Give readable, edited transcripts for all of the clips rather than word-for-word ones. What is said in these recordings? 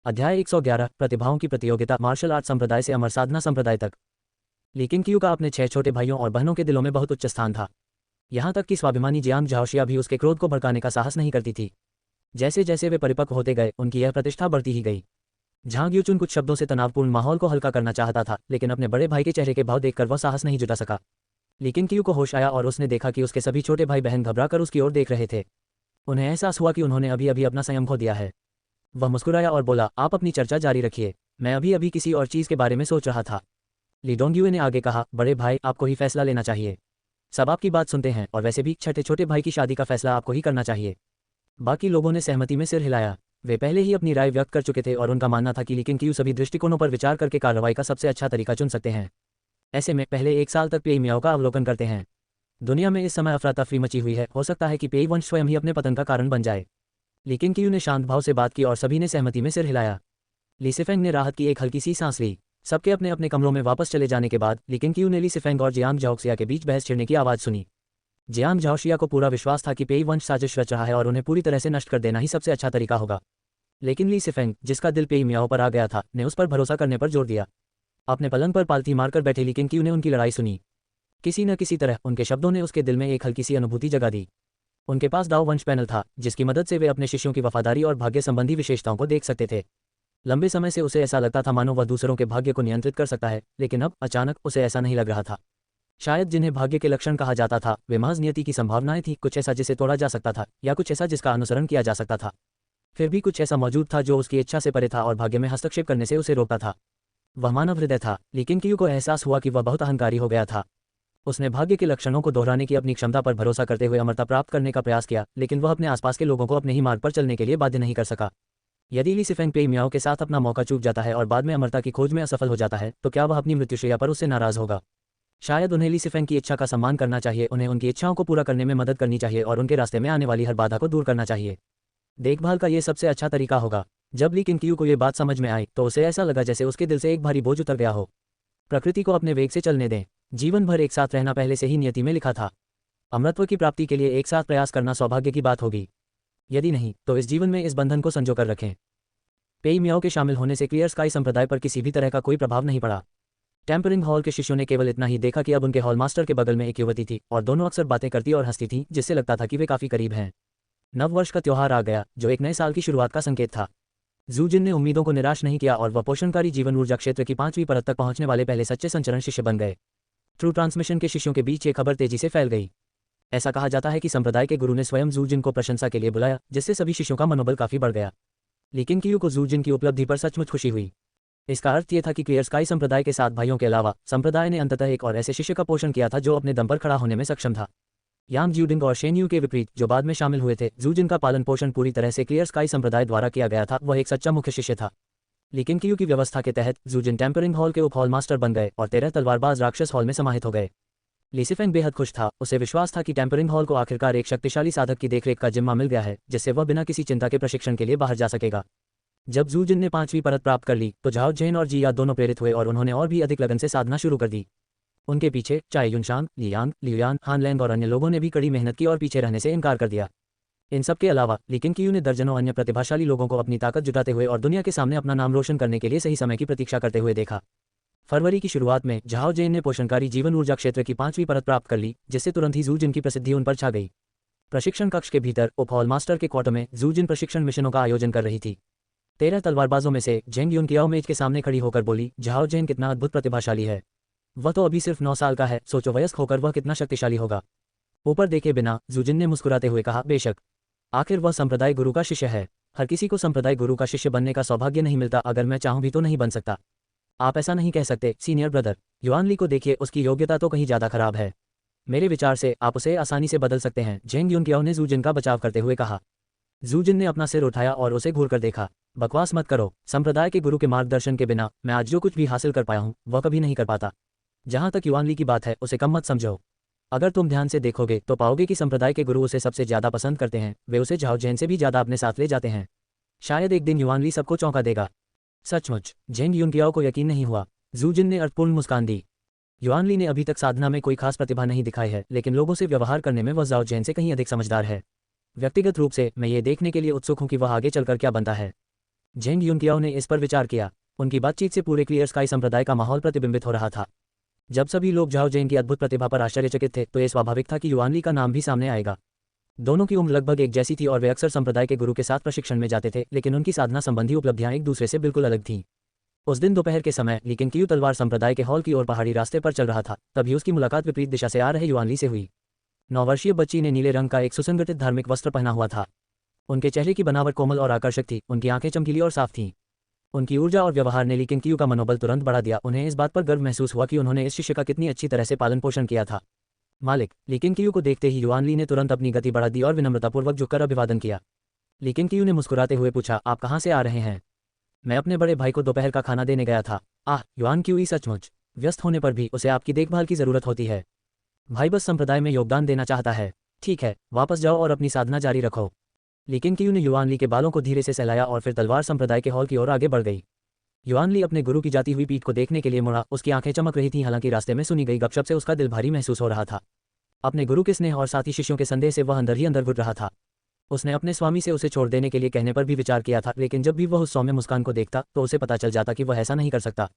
अध्याय 111 प्रतिभाओं की प्रतियोगिता मार्शल आर्ट संप्रदाय से अमर साधना संप्रदाय तक। लेकिन क्यू का अपने 6 छोटे भाइयों और बहनों के दिलों में बहुत उच्च स्थान था। यहाँ तक कि स्वाभिमानी जियांग झाओशिया भी उसके क्रोध को भड़काने का साहस नहीं करती थी। जैसे जैसे वे परिपक्व होते गए उनकी यह प्रतिष्ठा बढ़ती ही गई। झांग यूचुन कुछ शब्दों से तनावपूर्ण माहौल को हल्का करना चाहता था, लेकिन अपने बड़े भाई के चेहरे के भाव देखकर वह साहस नहीं जुटा सका। लेकिन क्यू को होश आया और उसने देखा कि उसके सभी छोटे भाई बहन घबराकर उसकी ओर देख रहे थे। उन्हें एहसास हुआ कि उन्होंने अभी अभी अपना संयम खो दिया है। वह मुस्कुराया और बोला, आप अपनी चर्चा जारी रखिए, मैं अभी अभी किसी और चीज़ के बारे में सोच रहा था। ली डोंगयुए ने आगे कहा, बड़े भाई आपको ही फैसला लेना चाहिए। सब आपकी बात सुनते हैं और वैसे भी छठे छोटे भाई की शादी का फैसला आपको ही करना चाहिए। बाकी लोगों ने सहमति में सिर हिलाया। वे पहले ही अपनी राय व्यक्त कर चुके थे और उनका मानना था कि लेकिन क्यू सभी दृष्टिकोणों पर विचार करके कार्रवाई का सबसे अच्छा तरीका चुन सकते हैं। ऐसे में पहले 1 साल तक पेई मियाओ का अवलोकन करते हैं। दुनिया में इस समय अफरा तफरी मची हुई है, हो सकता है कि पेई वंश स्वयं ही अपने पतन का कारण बन जाए। लेकिन क्यू ने शांत भाव से बात की और सभी ने सहमति में सिर हिलाया। ली सिफेंग ने राहत की एक हल्की सी सांस ली। सबके अपने अपने कमरों में वापस चले जाने के बाद लेकिन क्यू ने ली सिफेंग और जियांग झाओशिया के बीच बहस छिड़ने की आवाज़ सुनी। जियांग झाओशिया को पूरा विश्वास था कि पेई वंश साजिश रच रहा है और उन्हें पूरी तरह से नष्ट कर देना ही सबसे अच्छा तरीका होगा। लेकिन ली सिफेंग, जिसका दिल पेई मियाओ पर आ गया था, ने उस पर भरोसा करने पर जोर दिया। अपने पलंग पर पालथी मारकर बैठे लेकिन क्यू ने उनकी लड़ाई सुनी। किसी न किसी तरह उनके शब्दों ने उसके दिल में एक हल्की सी अनुभूति जगा दी। उनके पास दाव वंश पैनल था, जिसकी मदद से वे अपने शिष्यों की वफादारी और भाग्य संबंधी विशेषताओं को देख सकते थे। लंबे समय से उसे ऐसा लगता था मानो वह दूसरों के भाग्य को नियंत्रित कर सकता है, लेकिन अब अचानक उसे ऐसा नहीं लग रहा था। शायद जिन्हें भाग्य के लक्षण कहा जाता था वे महज नियति की संभावनाएं थी, कुछ ऐसा जिसे तोड़ा जा सकता था या कुछ ऐसा जिसका अनुसरण किया जा सकता था। फिर भी कुछ ऐसा मौजूद था जो उसकी इच्छा से परे था और भाग्य में हस्तक्षेप करने से उसे रोकता था। वह मानव हृदय था, लेकिन क्यू को एहसास हुआ कि वह बहुत अहंकारी हो गया था। उसने भाग्य के लक्षणों को दोहराने की अपनी क्षमता पर भरोसा करते हुए अमरता प्राप्त करने का प्रयास किया, लेकिन वह अपने आसपास के लोगों को अपने ही मार्ग पर चलने के लिए बाध्य नहीं कर सका। यदि ली सिफेंग पेई मियाओ के साथ अपना मौका चूक जाता है और बाद में अमरता की खोज में असफल हो जाता है, तो क्या वह अपनी मृत्युशैया पर उससे नाराज होगा? शायद उन्हें ली सिफेंग की इच्छा का सम्मान करना चाहिए, उन्हें उनकी इच्छाओं को पूरा करने में मदद करनी चाहिए और उनके रास्ते में आने वाली हर बाधा को दूर करना चाहिए। देखभाल का ये सबसे अच्छा तरीका होगा। जब ली किंग क्यू को ये बात समझ में आई तो उसे ऐसा लगा जैसे उसके दिल से एक भारी बोझ उतर गया हो। प्रकृति को अपने वेग से चलने दें। जीवन भर एक साथ रहना पहले से ही नियति में लिखा था। अमरत्व की प्राप्ति के लिए एक साथ प्रयास करना सौभाग्य की बात होगी। यदि नहीं तो इस जीवन में इस बंधन को संजो कर रखें। पेई मियाओ के शामिल होने से क्लियर स्काई संप्रदाय पर किसी भी तरह का कोई प्रभाव नहीं पड़ा। टेम्परिंग हॉल के शिष्यों ने केवल इतना ही देखा कि अब उनके हॉल मास्टर के बगल में एक युवती थी और दोनों अक्सर बातें करती और हंसती थीं, जिससे लगता था कि वे काफी करीब हैं। नव वर्ष का त्योहार आ गया, जो एक नए साल की शुरुआत का संकेत था। जूजिन ने उम्मीदों को निराश नहीं किया और वह पोषणकारी जीवन ऊर्जा क्षेत्र की 5वीं परत तक पहुंचने वाले पहले सच्चे संचरण शिष्य बन गए। ट्रू ट्रांसमिशन के शिष्यों के बीच ये खबर तेजी से फैल गई। ऐसा कहा जाता है कि संप्रदाय के गुरु ने स्वयं जूजिन को प्रशंसा के लिए बुलाया, जिससे सभी शिष्यों का मनोबल काफी बढ़ गया। लेकिन क्यू को जूजिन की उपलब्धि पर सचमुच खुशी हुई। इसका अर्थ ये था कि क्लियर स्काई संप्रदाय के 7 भाइयों के अलावा संप्रदाय ने अंततः एक और ऐसे शिष्य का पोषण किया था जो अपने दम पर खड़ा होने में सक्षम था। यांग ज्यूडिंग और शेन यू के विपरीत, जो बाद में शामिल हुए थे, जूजिन का पालन पोषण पूरी तरह से क्लियर स्काई संप्रदाय द्वारा किया गया था। वह एक सच्चा मुख्य शिष्य था। लेकिन क्यू की व्यवस्था के तहत जूजिन टेम्परिंग हॉल के उप हॉल मास्टर बन गए और 13 तलवारबाज राक्षस हॉल में समाहित हो गए। ली सिफेंग बेहद खुश था। उसे विश्वास था कि टेम्परिंग हॉल को आखिरकार एक शक्तिशाली साधक की देखरेख का जिम्मा मिल गया है, जिससे वह बिना किसी चिंता के प्रशिक्षण के लिए बाहर जा सकेगा। जब जूजिन ने 5वीं परत प्राप्त कर ली तो झाओ झेन और जिया दोनों प्रेरित हुए और उन्होंने और भी अधिक लगन से साधना शुरू कर दी। उनके पीछे चाय युनशांग, लियांग, लियुयान, हानलैंग और अन्य लोगों ने भी कड़ी मेहनत की और पीछे रहने से इनकार कर दिया। इन सब के अलावा लेकिन क्यू ने दर्जनों अन्य प्रतिभाशाली लोगों को अपनी ताकत जुटाते हुए और दुनिया के सामने अपना नाम रोशन करने के लिए सही समय की प्रतीक्षा करते हुए देखा। फरवरी की शुरुआत में झाओ जेन ने पोषणकारी जीवन ऊर्जा क्षेत्र की 5वीं परत प्राप्त कर ली, जिससे तुरंत ही जूजिन की प्रसिद्धि उन पर छा गई। प्रशिक्षण कक्ष के भीतर उप हॉल मास्टर के क्वार्टर में जूजिन प्रशिक्षण मिशनों का आयोजन कर रही थी। 13 तलवारबाजों में से जेंग यूनकियाओ मेज के सामने खड़ी होकर बोली, झाओ जेन कितना अद्भुत प्रतिभाशाली है। वह तो अभी सिर्फ 9 साल का है, सोचो वयस्क होकर वह कितना शक्तिशाली होगा। ऊपर देखे बिना जूजिन ने मुस्कुराते हुए कहा, बेशक, आखिर वह संप्रदाय गुरु का शिष्य है। हर किसी को संप्रदाय गुरु का शिष्य बनने का सौभाग्य नहीं मिलता, अगर मैं चाहूं भी तो नहीं बन सकता। आप ऐसा नहीं कह सकते सीनियर ब्रदर। युआन ली को देखिए, उसकी योग्यता तो कहीं ज्यादा खराब है। मेरे विचार से आप उसे आसानी से बदल सकते हैं, जेंग यूनकियाओ ने जूजिन का बचाव करते हुए कहा। जूजिन ने अपना सिर उठाया और उसे घूर कर देखा। बकवास मत करो, संप्रदाय के गुरु के मार्गदर्शन के बिना मैं आज जो कुछ भी हासिल कर पाया हूं वह कभी नहीं कर पाता। जहां तक युआन ली की बात है, उसे कम मत समझो। अगर तुम ध्यान से देखोगे तो पाओगे कि संप्रदाय के गुरु उसे सबसे ज्यादा पसंद करते हैं। वे उसे झाओ झेन से भी ज्यादा अपने साथ ले जाते हैं। शायद एक दिन युआन ली सबको चौंका देगा। सचमुच? जेंग यूनकियाओ को यकीन नहीं हुआ। जूजिन ने अर्थपूर्ण मुस्कान दी। युआन ली ने अभी तक साधना में कोई खास प्रतिभा नहीं दिखाई है, लेकिन लोगों से व्यवहार करने में वह झाओ झेन से कहीं अधिक समझदार है। व्यक्तिगत रूप से मैं ये देखने के लिए उत्सुक हूं कि वह आगे चलकर क्या बनता है। जेंग यूनकियाओ ने इस पर विचार किया। उनकी बातचीत से पूरे क्लियर स्काई संप्रदाय का माहौल प्रतिबिंबित हो रहा था। जब सभी लोग झाओ जेंग की अद्भुत प्रतिभा पर आश्चर्यचकित थे तो ये स्वाभाविक था कि युआनली का नाम भी सामने आएगा। दोनों की उम्र लगभग एक जैसी थी और वे अक्सर संप्रदाय के गुरु के साथ प्रशिक्षण में जाते थे, लेकिन उनकी साधना संबंधी उपलब्धियां एक दूसरे से बिल्कुल अलग थीं। उस दिन दोपहर के समय लेकिन कियू तलवार संप्रदाय के हॉल की ओर पहाड़ी रास्ते पर चल रहा था, तभी उसकी मुलाकात विपरीत दिशा से आ रहे युआनली से हुई। 9 वर्षीय बच्ची ने नीले रंग का एक सुसंगठित धार्मिक वस्त्र पहना हुआ था। उनके चेहरे की बनावट कोमल और आकर्षक थी, उनकी आंखें चमकीली और साफ थीं। उनकी ऊर्जा और व्यवहार ने लिकिन कियू का मनोबल तुरंत बढ़ा दिया। उन्हें इस बात पर गर्व महसूस हुआ कि उन्होंने इस शिष्य का कितनी अच्छी तरह से पालन पोषण किया था। मालिक, लिकिन कियू को देखते ही युआनली ने तुरंत अपनी गति बढ़ा दी और विनम्रतापूर्वक झुककर अभिवादन किया। लिकिन कियू ने मुस्कुराते हुए पूछा, आप कहाँ से आ रहे हैं? मैं अपने बड़े भाई को दोपहर का खाना देने गया था। आह, युआन क्यूई सचमुच व्यस्त होने पर भी उसे आपकी देखभाल की जरूरत होती है। भाई बस संप्रदाय में योगदान देना चाहता है। ठीक है, वापस जाओ और अपनी साधना जारी रखो। लेकिन कियू ने युआनली के बालों को धीरे से सहलाया और फिर तलवार संप्रदाय के हॉल की ओर आगे बढ़ गई। युआनली अपने गुरु की जाती हुई पीठ को देखने के लिए मुड़ा। उसकी आंखें चमक रही थीं, हालांकि रास्ते में सुनी गई गपशप से उसका दिल भारी महसूस हो रहा था। अपने गुरु के स्नेह और साथी शिष्यों के संदेह से वह अंदर ही अंदर घुट रहा था। उसने अपने स्वामी से उसे छोड़ देने के लिए कहने पर भी विचार किया था, लेकिन जब भी वह उस सौम्य मुस्कान को देखता तो उसे पता चल जाता कि वह ऐसा नहीं कर सकता।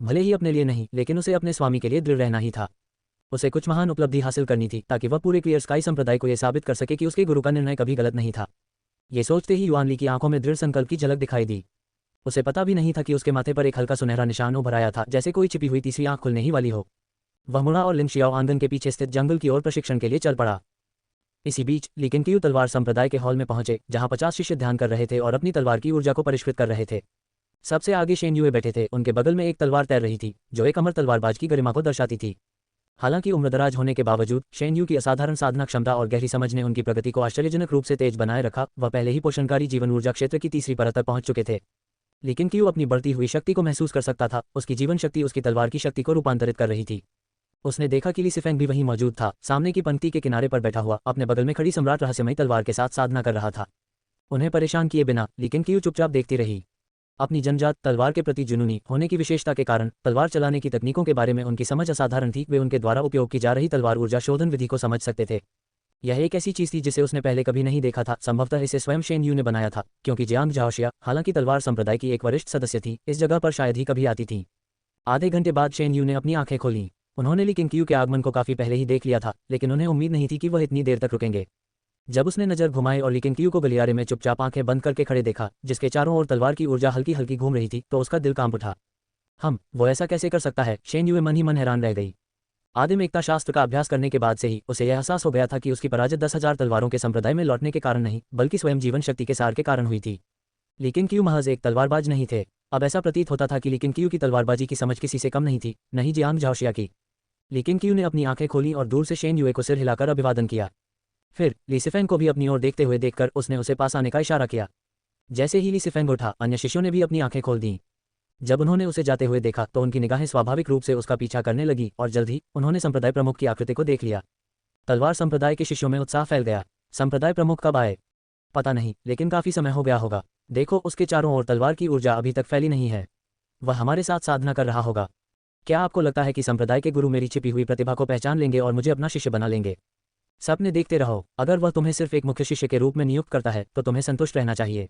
भले ही अपने लिए नहीं, लेकिन उसे अपने स्वामी के लिए दृढ़ रहना ही था। उसे कुछ महान उपलब्धि हासिल करनी थी ताकि वह पूरे क्लियर स्काई संप्रदाय को यह साबित कर सके कि उसके गुरु का निर्णय कभी गलत नहीं था। ये सोचते ही युआनली की आंखों में दृढ़ संकल्प की झलक दिखाई दी। उसे पता भी नहीं था कि उसके माथे पर एक हल्का सुनहरा निशान उभर आया था, जैसे कोई छिपी हुई तीसरी आंख खुलने ही वाली हो। वह मुड़ा और लिन शियाओ आंगन के पीछे स्थित जंगल की ओर प्रशिक्षण के लिए चल पड़ा। इसी बीच लिकिन कियू तलवार संप्रदाय के हॉल में पहुंचे, जहां 50 शिष्य ध्यान कर रहे थे और अपनी तलवार की ऊर्जा को परिष्कृत कर रहे थे। सबसे आगे शेन युए बैठे थे। उनके बगल में एक तलवार तैर रही थी, जो एक अमर तलवारबाज की गरिमा को दर्शाती थी। हालांकि उम्रदराज होने के बावजूद शेन यू की असाधारण साधना क्षमता और गहरी समझ ने उनकी प्रगति को आश्चर्यजनक रूप से तेज बनाए रखा। वह पहले ही पोषणकारी जीवन ऊर्जा क्षेत्र की तीसरी परत तक पहुंच चुके थे। लेकिन कियू अपनी बढ़ती हुई शक्ति को महसूस कर सकता था। उसकी जीवन शक्ति उसकी तलवार की शक्ति को रूपांतरित कर रही थी। उसने देखा कि ली सिफेंग भी वहीं मौजूद था, सामने की पंक्ति के किनारे पर बैठा हुआ, अपने बगल में खड़ी सम्राट रहस्यमयी तलवार के साथ साधना कर रहा था। उन्हें परेशान किए बिना लेकिन कियू चुपचाप देखती रही। अपनी जन्मजात तलवार के प्रति जुनूनी होने की विशेषता के कारण तलवार चलाने की तकनीकों के बारे में उनकी समझ असाधारण थी। वे उनके द्वारा उपयोग की जा रही तलवार ऊर्जा शोधन विधि को समझ सकते थे। यह एक ऐसी चीज थी जिसे उसने पहले कभी नहीं देखा था। संभवतः इसे स्वयं शेन यू ने बनाया था, क्योंकि जियांग झाओशिया, हालांकि तलवार संप्रदाय की एक वरिष्ठ सदस्य थी, इस जगह पर शायद ही कभी आती थी। आधे घंटे बाद शेन यू ने अपनी आंखें खोलीं। उन्होंने लिकिन कियू के आगमन को काफी पहले ही देख लिया था, लेकिन उन्हें उम्मीद नहीं थी कि वह इतनी देर तक रुकेंगे। जब उसने नजर घुमाई और लिकिन कियू को गलियारे में चुपचाप आंखें बंद करके खड़े देखा, जिसके चारों ओर तलवार की ऊर्जा हल्की हल्की घूम रही थी, तो उसका दिल कांप उठा। वो ऐसा कैसे कर सकता है? शेन यू मन ही मन हैरान रह गई। आदिम एकता शास्त्र का अभ्यास करने के बाद से ही उसे यह एहसास हो गया था कि उसकी पराजित 10,000 तलवारों के संप्रदाय में लौटने के कारण नहीं, बल्कि स्वयं जीवन शक्ति के सार के कारण हुई थी। लेकिन कियू महज एक तलवारबाज नहीं थे। अब ऐसा प्रतीत होता था कि लेकिन कियू की तलवारबाजी की समझ किसी से कम नहीं थी, नहीं जियांग झाओशिया की। लेकिन कियू ने अपनी आंखें खोली और दूर से शेन युए को सिर हिलाकर अभिवादन किया। फिर ली सिफेंग को भी अपनी ओर देखते हुए देखकर उसने उसे पास आने का इशारा किया। जैसे ही ली सिफेंग उठा, अन्य शिष्यों ने भी अपनी आंखें खोल दीं। जब उन्होंने उसे जाते हुए देखा तो उनकी निगाहें स्वाभाविक रूप से उसका पीछा करने लगी और जल्द ही उन्होंने संप्रदाय प्रमुख की आकृति को देख लिया। तलवार संप्रदाय के शिष्यों में उत्साह फैल गया। संप्रदाय प्रमुख कब आए? पता नहीं, लेकिन काफी समय हो गया होगा। देखो, उसके चारों ओर तलवार की ऊर्जा अभी तक फैली नहीं है। वह हमारे साथ साधना कर रहा होगा। क्या आपको लगता है कि संप्रदाय के गुरु मेरी छिपी हुई प्रतिभा को पहचान लेंगे और मुझे अपना शिष्य बना लेंगे? सपने देखते रहो। अगर वह तुम्हें सिर्फ एक मुख्य शिष्य के रूप में नियुक्त करता है तो तुम्हें संतुष्ट रहना चाहिए।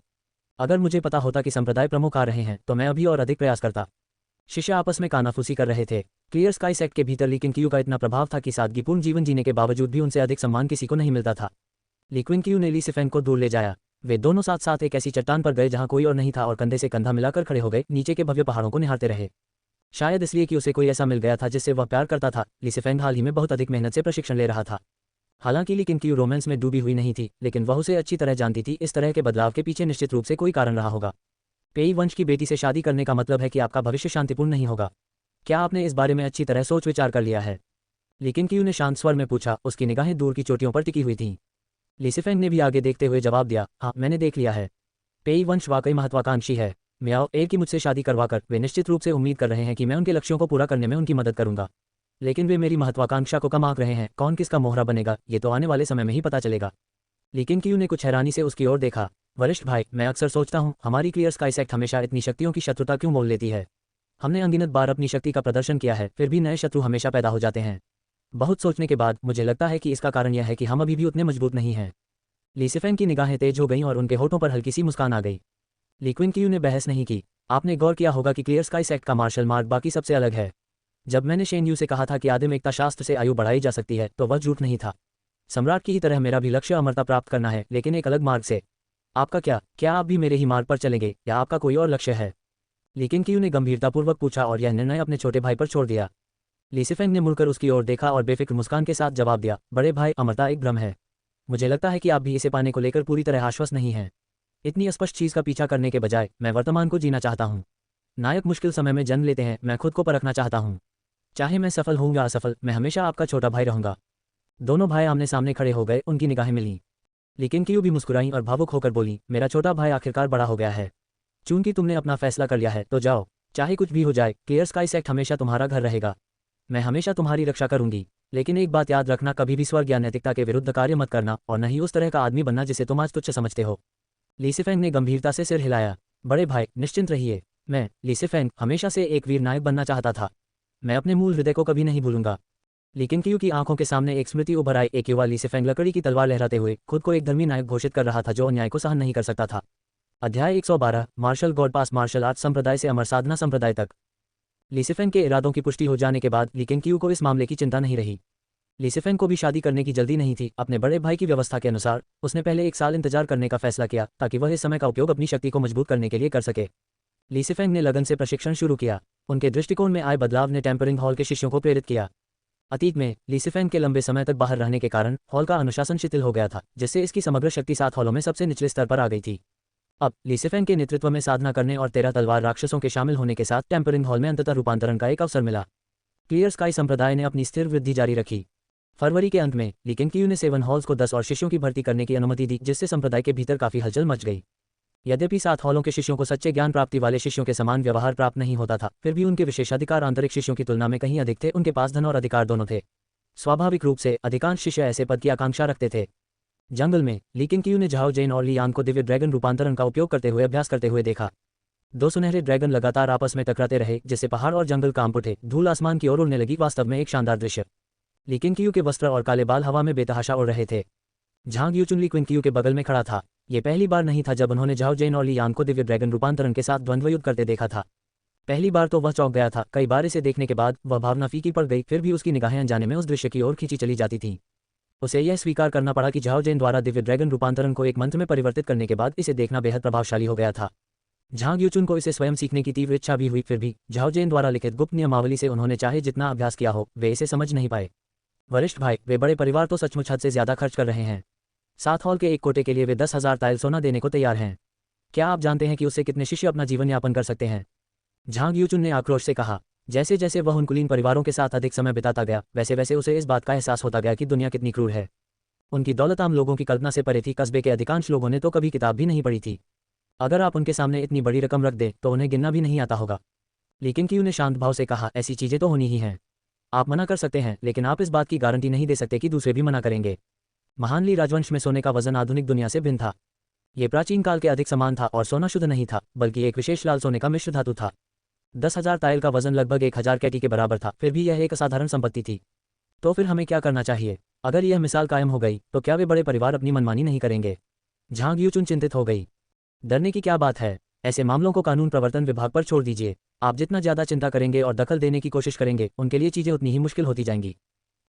अगर मुझे पता होता कि संप्रदाय प्रमुख आ रहे हैं तो मैं अभी और अधिक प्रयास करता। शिष्य आपस में कानाफूसी कर रहे थे। क्लियर स्काई सेक्ट के भीतर लिकिन कियू का इतना प्रभाव था कि सादगीपूर्ण जीवन जीने के बावजूद भी उनसे अधिक सम्मान किसी को नहीं मिलता था। लिक्विन कियू ने ली सिफेंग को दूर ले जाया। वे दोनों साथ साथ एक ऐसी चट्टान पर गए जहां कोई और नहीं था और कंधे से कंधा मिलाकर खड़े हो गए, नीचे के भव्य पहाड़ों को निहारते रहे। शायद इसलिए कि उसे कोई ऐसा मिल गया था जिससे वह प्यार करता था। ली सिफेंग हाल ही में बहुत अधिक मेहनत से प्रशिक्षण ले रहा था। हालांकि लिकिन कियू रोमांस में डूबी हुई नहीं थी, लेकिन वह उसे अच्छी तरह जानती थी। इस तरह के बदलाव के पीछे निश्चित रूप से कोई कारण रहा होगा। पेई वंश की बेटी से शादी करने का मतलब है कि आपका भविष्य शांतिपूर्ण नहीं होगा। क्या आपने इस बारे में अच्छी तरह सोच विचार कर लिया है? लिकिन कियू ने शांत स्वर में पूछा। उसकी निगाहें दूर की चोटियों पर टिकी हुई थीं। ली सिफेंग ने भी आगे देखते हुए जवाब दिया, हाँ, मैंने देख लिया है। पेई वंश वाकई महत्वाकांक्षी है। म्याओ एर की मुझसे शादी करवाकर वे निश्चित रूप से उम्मीद कर रहे हैं कि मैं उनके लक्ष्यों को पूरा करने में उनकी मदद करूंगा। लेकिन वे मेरी महत्वाकांक्षा को कम आंक रहे हैं। कौन किसका मोहरा बनेगा, ये तो आने वाले समय में ही पता चलेगा। लेकिन कियू ने कुछ हैरानी से उसकी ओर देखा। वरिष्ठ भाई, मैं अक्सर सोचता हूँ, हमारी क्लियर स्काई सेक्ट हमेशा इतनी शक्तियों की शत्रुता क्यों मोल लेती है? हमने अनगिनत बार अपनी शक्ति का प्रदर्शन किया है, फिर भी नए शत्रु हमेशा पैदा हो जाते हैं। बहुत सोचने के बाद मुझे लगता है कि इसका कारण यह है कि हम अभी भी उतने मजबूत नहीं हैं। ली सिफेंग की निगाहें तेज हो गईं और उनके होठों पर हल्की सी मुस्कान आ गई। ली क्विंकियू ने बहस नहीं की। आपने गौर किया होगा कि क्लियर स्काई सेक्ट का मार्शल मार्ग बाकी सबसे अलग है। जब मैंने शेन यू से कहा था कि आदिम एकता शास्त्र से आयु बढ़ाई जा सकती है तो वह झूठ नहीं था। सम्राट की ही तरह मेरा भी लक्ष्य अमरता प्राप्त करना है, लेकिन एक अलग मार्ग से। आपका क्या आप भी मेरे ही मार्ग पर चलेंगे या आपका कोई और लक्ष्य है? ली क्विंकियू ने गंभीरतापूर्वक पूछा और यह निर्णय अपने छोटे भाई पर छोड़ दिया। ली सिफेंग ने मुड़कर उसकी ओर देखा और बेफिक्र मुस्कान के साथ जवाब दिया, बड़े भाई, अमरता एक भ्रम है। मुझे लगता है कि आप भी इसे पाने को लेकर पूरी तरह आश्वस्त नहीं हैं। इतनी स्पष्ट चीज का पीछा करने के बजाय मैं वर्तमान को जीना चाहता हूँ। नायक मुश्किल समय में जन्म लेते हैं, मैं खुद को परखना चाहता हूँ। चाहे मैं सफल हूँ या असफल, मैं हमेशा आपका छोटा भाई रहूंगा। दोनों भाई आमने सामने खड़े हो गए, उनकी निगाहें मिलीं। लेकिन क्यू भी मुस्कुराई और भावुक होकर बोली, मेरा छोटा भाई आखिरकार बड़ा हो गया है। चूंकि तुमने अपना फैसला कर लिया है तो जाओ, चाहे कुछ भी हो जाए, क्लियर स्काई सेक्ट हमेशा तुम्हारा घर रहेगा। मैं हमेशा तुम्हारी रक्षा करूंगी। लेकिन एक बात याद रखना, कभी भी स्वर्ग या नैतिकता के विरुद्ध कार्य मत करना और न ही उस तरह का आदमी बनना जिसे तुम आज तुच्छ समझते हो। ली सिफेंग ने गंभीरता से सिर हिलाया। बड़े भाई, निश्चिंत रहिए। मैं, ली सिफेंग, हमेशा से एक वीर नायक बनना चाहता था। मैं अपने मूल हृदय को कभी नहीं भूलूंगा। लेकिन क्यू की आंखों के सामने एक स्मृति उभर आई। एक युवा ली सिफेंग लकड़ी की तलवार लहराते हुए खुद को एक धर्मी नायक घोषित कर रहा था जो अन्याय को सहन नहीं कर सकता था। अध्याय 112, मार्शल गॉड पास मार्शल आर्ट्स संप्रदाय से अमर साधना संप्रदाय तक। ली सिफेंग के इरादों की पुष्टि हो जाने के बाद लेकिन क्यू को इस मामले की चिंता नहीं रही। ली सिफेंग को भी शादी करने की जल्दी नहीं थी। अपने बड़े भाई की व्यवस्था के अनुसार उसने पहले 1 साल इंतजार करने का फैसला किया ताकि वह इस समय का उपयोग अपनी शक्ति को मजबूत करने के लिए कर सके। ली सिफेंग ने लगन से प्रशिक्षण शुरू किया। उनके दृष्टिकोण में आए बदलाव ने टेम्परिंग हॉल के शिष्यों को प्रेरित किया। अतीत में ली सिफेंग के लंबे समय तक बाहर रहने के कारण हॉल का अनुशासन शिथिल हो गया था, जिससे इसकी समग्र शक्ति 7 हॉलों में सबसे निचले स्तर पर आ गई थी। अब ली सिफेंग के नेतृत्व में साधना करने और 13 तलवार राक्षसों के शामिल होने के साथ टेम्परिंग हॉल में अंततः रूपांतरण का एक अवसर मिला। क्लियर स्काई संप्रदाय ने अपनी स्थिर वृद्धि जारी रखी। फरवरी के अंत में लेकिन क्यू ने 7 हॉल्स को 10 और शिष्यों की भर्ती करने की अनुमति दी, जिससे संप्रदाय के भीतर काफी हलचल मच गई। यद्यपि 7 हॉलों के शिष्यों को सच्चे ज्ञान प्राप्ति वाले शिष्यों के समान व्यवहार प्राप्त नहीं होता था, फिर भी उनके विशेषाधिकार आंतरिक शिष्यों की तुलना में कहीं अधिक थे। उनके पास धन और अधिकार दोनों थे। स्वाभाविक रूप से अधिकांश शिष्य ऐसे पद की आकांक्षा रखते थे। जंगल में लेकिन क्यू ने झाओ जेन और लियांग को दिव्य ड्रैगन रूपांतरण का उपयोग करते हुए अभ्यास करते हुए देखा। 2 सुनहरे ड्रैगन लगातार आपस में टकराते रहे, जिससे पहाड़ और जंगल कांप उठे। धूल आसमान की ओर उड़ने लगी, वास्तव में एक शानदार दृश्य। लेकिन क्यू के वस्त्र और काले बाल हवा में बेतहाशा उड़ रहे थे। झांग यूचुन ली क्विंकियू के बगल में खड़ा था। ये पहली बार नहीं था जब उन्होंने झाओ जेन और लियांग को दिव्य ड्रैगन रूपांतरण के साथ द्वंद्व युद्ध करते देखा था। पहली बार तो वह चौंक गया था। कई बार इसे देखने के बाद वह भावना फीकी पड़ गई, फिर भी उसकी निगाहें अनजाने में उस दृश्य की ओर खींची चली जाती थीं। उसे यह स्वीकार करना पड़ा कि झाओ जेन द्वारा दिव्य ड्रैगन रूपांतरण को एक मंत्र में परिवर्तित करने के बाद इसे देखना बेहद प्रभावशाली हो गया था। झांग यूचुन को इसे स्वयं सीखने की तीव्र इच्छा भी हुई, फिर भी झाओ जेन द्वारा लिखित गुप्त नियमावली से उन्होंने चाहे जितना अभ्यास किया हो, वे इसे समझ नहीं पाए। वरिष्ठ भाई, वे बड़े परिवार तो सचमुच हद से ज्यादा खर्च कर रहे हैं। 7 हॉल के एक कोटे के लिए वे 10,000 ताइल सोना देने को तैयार हैं। क्या आप जानते हैं कि उससे कितने शिष्य अपना जीवन यापन कर सकते हैं? झांग यूचुन ने आक्रोश से कहा। जैसे जैसे वह उन कुलीन परिवारों के साथ अधिक समय बिताता गया, वैसे वैसे उसे इस बात का एहसास होता गया कि दुनिया कितनी क्रूर है। उनकी दौलत आम लोगों की कल्पना से परे थी। कस्बे के अधिकांश लोगों ने तो कभी किताब भी नहीं पढ़ी थी। अगर आप उनके सामने इतनी बड़ी रकम रख दें तो उन्हें गिनना भी नहीं आता होगा। लेकिन क्यू ने शांत भाव से कहा, ऐसी चीजें तो होनी ही हैं। आप मना कर सकते हैं, लेकिन आप इस बात की गारंटी नहीं दे सकते कि दूसरे भी मना करेंगे। महान ली राजवंश में सोने का वजन आधुनिक दुनिया से भिन्न था। ये प्राचीन काल के अधिक समान था और सोना शुद्ध नहीं था, बल्कि एक विशेष लाल सोने का मिश्र धातु था। 10,000 ताइल का वजन लगभग 1,000 कैटी के बराबर था, फिर भी यह एक असाधारण संपत्ति थी। तो फिर हमें क्या करना चाहिए? अगर यह मिसाल कायम हो गई तो क्या वे बड़े परिवार अपनी मनमानी नहीं करेंगे? झांग यूचुन चिंतित हो गई। डरने की क्या बात है? ऐसे मामलों को कानून प्रवर्तन विभाग पर छोड़ दीजिए। आप जितना ज्यादा चिंता करेंगे और दखल देने की कोशिश करेंगे, उनके लिए चीजें उतनी ही मुश्किल होती जाएंगी।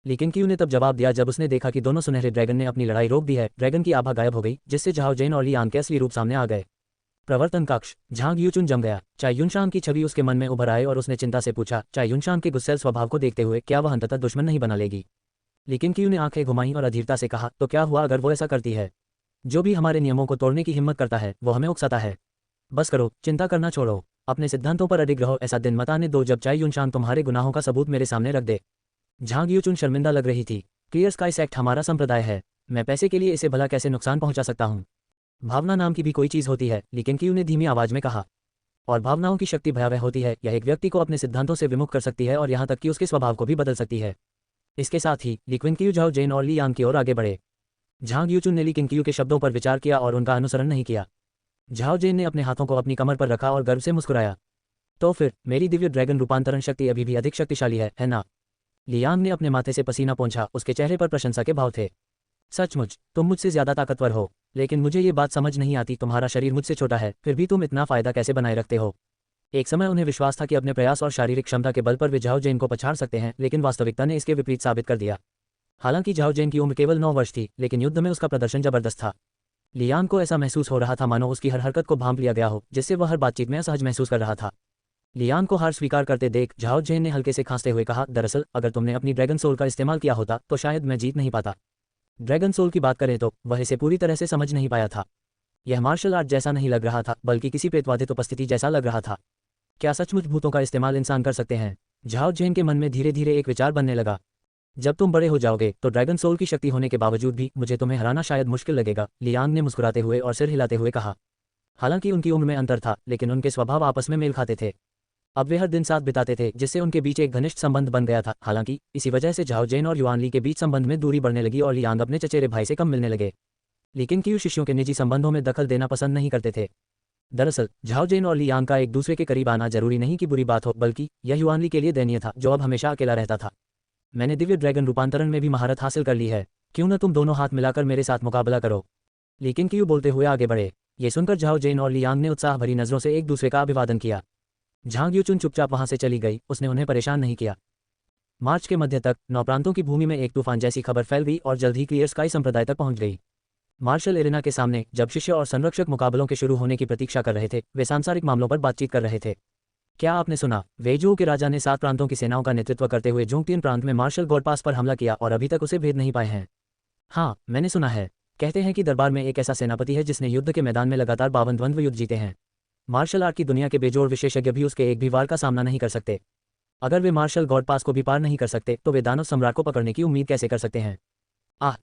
लेकिन क्यू ने तब जवाब दिया जब उसने देखा कि दोनों सुनहरे ड्रैगन ने अपनी लड़ाई रोक दी है। ड्रैगन की आभा गायब हो गई, जिससे झाओ जेन और लियांग के असली रूप सामने आ गए। प्रवर्तन कक्ष। झांग यूचुन जम गया। चाय युनशान की छवि उसके मन में उभर आए और उसने चिंता से पूछा, चाय युनशान के गुस्सैल स्वभाव को देखते हुए क्या वह अंततः दुश्मन नहीं बना लेगी? लेकिन क्यू ने आंखें घुमाई और अधीरता से कहा, तो क्या हुआ अगर वो ऐसा करती है? जो भी हमारे नियमों को तोड़ने की हिम्मत करता है वो हमें उकसाता है। बस करो, चिंता करना छोड़ो, अपने सिद्धांतों पर अडिग रहो। ऐसा दिन मत आने दो जब चाय युनशान तुम्हारे गुनाहों का सबूत मेरे सामने रख दे। झांग यूचुन शर्मिंदा लग रही थी। क्लियर स्काई सेक्ट हमारा संप्रदाय है। मैं पैसे के लिए इसे भला कैसे नुकसान पहुंचा सकता हूं? भावना नाम की भी कोई चीज होती है, लेकिन क्यू ने धीमी आवाज में कहा। और भावनाओं की शक्ति भयावह होती है। यह एक व्यक्ति को अपने सिद्धांतों से विमुख कर सकती है और यहां तक कि उसके स्वभाव को भी बदल सकती है। इसके साथ ही ली क्विंकियू झाओ जेन और लियांग की ओर आगे बढ़े। झांग यूचुन ने ली क्विंकियू के शब्दों पर विचार किया और उनका अनुसरण नहीं किया। झाओ जेन ने अपने हाथों को अपनी कमर पर रखा और गर्व से मुस्कुराया। तो फिर मेरी दिव्य ड्रैगन रूपांतरण शक्ति अभी भी अधिक शक्तिशाली है ना? लियांग ने अपने माथे से पसीना पोंछा। उसके चेहरे पर प्रशंसा के भाव थे। सचमुच तुम मुझसे ज्यादा ताकतवर हो। लेकिन मुझे ये बात समझ नहीं आती, तुम्हारा शरीर मुझसे छोटा है, फिर भी तुम इतना फायदा कैसे बनाए रखते हो। एक समय उन्हें विश्वास था कि अपने प्रयास और शारीरिक क्षमता के बल पर वे झाओ जेन को पछाड़ सकते हैं, लेकिन वास्तविकता ने इसके विपरीत साबित कर दिया। हालांकि झाओ जेन की उम्र केवल 9 वर्ष थी, लेकिन युद्ध में उसका प्रदर्शन जबरदस्त था। लियांग को ऐसा महसूस हो रहा था मानो उसकी हर हरकत को भांप लिया गया हो, जिससे वह हर बातचीत में असहज महसूस कर रहा था। लियांग को हार स्वीकार करते देख झाओ जेन ने हल्के से खांसते हुए कहा, दरअसल अगर तुमने अपनी ड्रैगन सोल का इस्तेमाल किया होता तो शायद मैं जीत नहीं पाता। ड्रैगन सोल की बात करें तो वह इसे पूरी तरह से समझ नहीं पाया था। यह मार्शल आर्ट जैसा नहीं लग रहा था, बल्कि किसी प्रेतवादित उपस्थिति जैसा लग रहा था। क्या सचमुच भूतों का इस्तेमाल इंसान कर सकते हैं? झाओ जेन के मन में धीरे धीरे एक विचार बनने लगा। जब तुम बड़े हो जाओगे तो ड्रैगन सोल की शक्ति होने के बावजूद भी मुझे तुम्हें हराना शायद मुश्किल लगेगा, लियांग ने मुस्कुराते हुए और सिर हिलाते हुए कहा। हालांकि उनकी उम्र में अंतर था, लेकिन उनके स्वभाव आपस में मेल खाते थे। अब वे हर दिन साथ बिताते थे, जिससे उनके बीच एक घनिष्ठ संबंध बन गया था। हालांकि इसी वजह से झाओ जेन और युआन ली के बीच संबंध में दूरी बढ़ने लगी और लियांग अपने चचेरे भाई से कम मिलने लगे। लेकिन क्यू शिष्यों के निजी संबंधों में दखल देना पसंद नहीं करते थे। दरअसल झाओ जेन और लियांग का एक दूसरे के करीब आना जरूरी नहीं कि बुरी बात हो, बल्कि यह युआन ली के लिए दयनीय था, जो अब हमेशा अकेला रहता था। मैंने दिव्य ड्रैगन रूपांतरण में भी महारत हासिल कर ली है, क्यों न तुम दोनों हाथ मिलाकर मेरे साथ मुकाबला करो। लेकिन क्यू बोलते हुए आगे बढ़े। ये सुनकर झाओ जेन और लियांग ने उत्साह भरी नजरों से एक दूसरे का अभिवादन किया। झांग यूचुन चुपचाप वहां से चली गई, उसने उन्हें परेशान नहीं किया। मार्च के मध्य तक 9 प्रांतों की भूमि में एक तूफान जैसी खबर फैल गई और जल्द ही क्लियर स्काई संप्रदाय तक पहुंच गई। मार्शल एरेना के सामने जब शिष्य और संरक्षक मुकाबलों के शुरू होने की प्रतीक्षा कर रहे थे, वे सांसारिक मामलों पर बातचीत कर रहे थे। क्या आपने सुना? वेजू के राजा ने 7 प्रांतों की सेनाओं का नेतृत्व करते हुए जोंगटियन प्रांत में मार्शल गॉड पास पर हमला किया और अभी तक उसे भेद नहीं पाए हैं। हाँ, मैंने सुना है। कहते हैं कि दरबार में एक ऐसा सेनापति है जिसने युद्ध के मैदान में लगातार 52 द्वंद्व युद्ध जीते हैं। मार्शल आर्ट की दुनिया के बेजोड़ विशेषज्ञ भी उसके एक भी वार का सामना नहीं कर सकते। अगर वे मार्शल गॉड पास को भी पार नहीं कर सकते तो वे दानव सम्राट को पकड़ने की उम्मीद कैसे कर सकते हैं?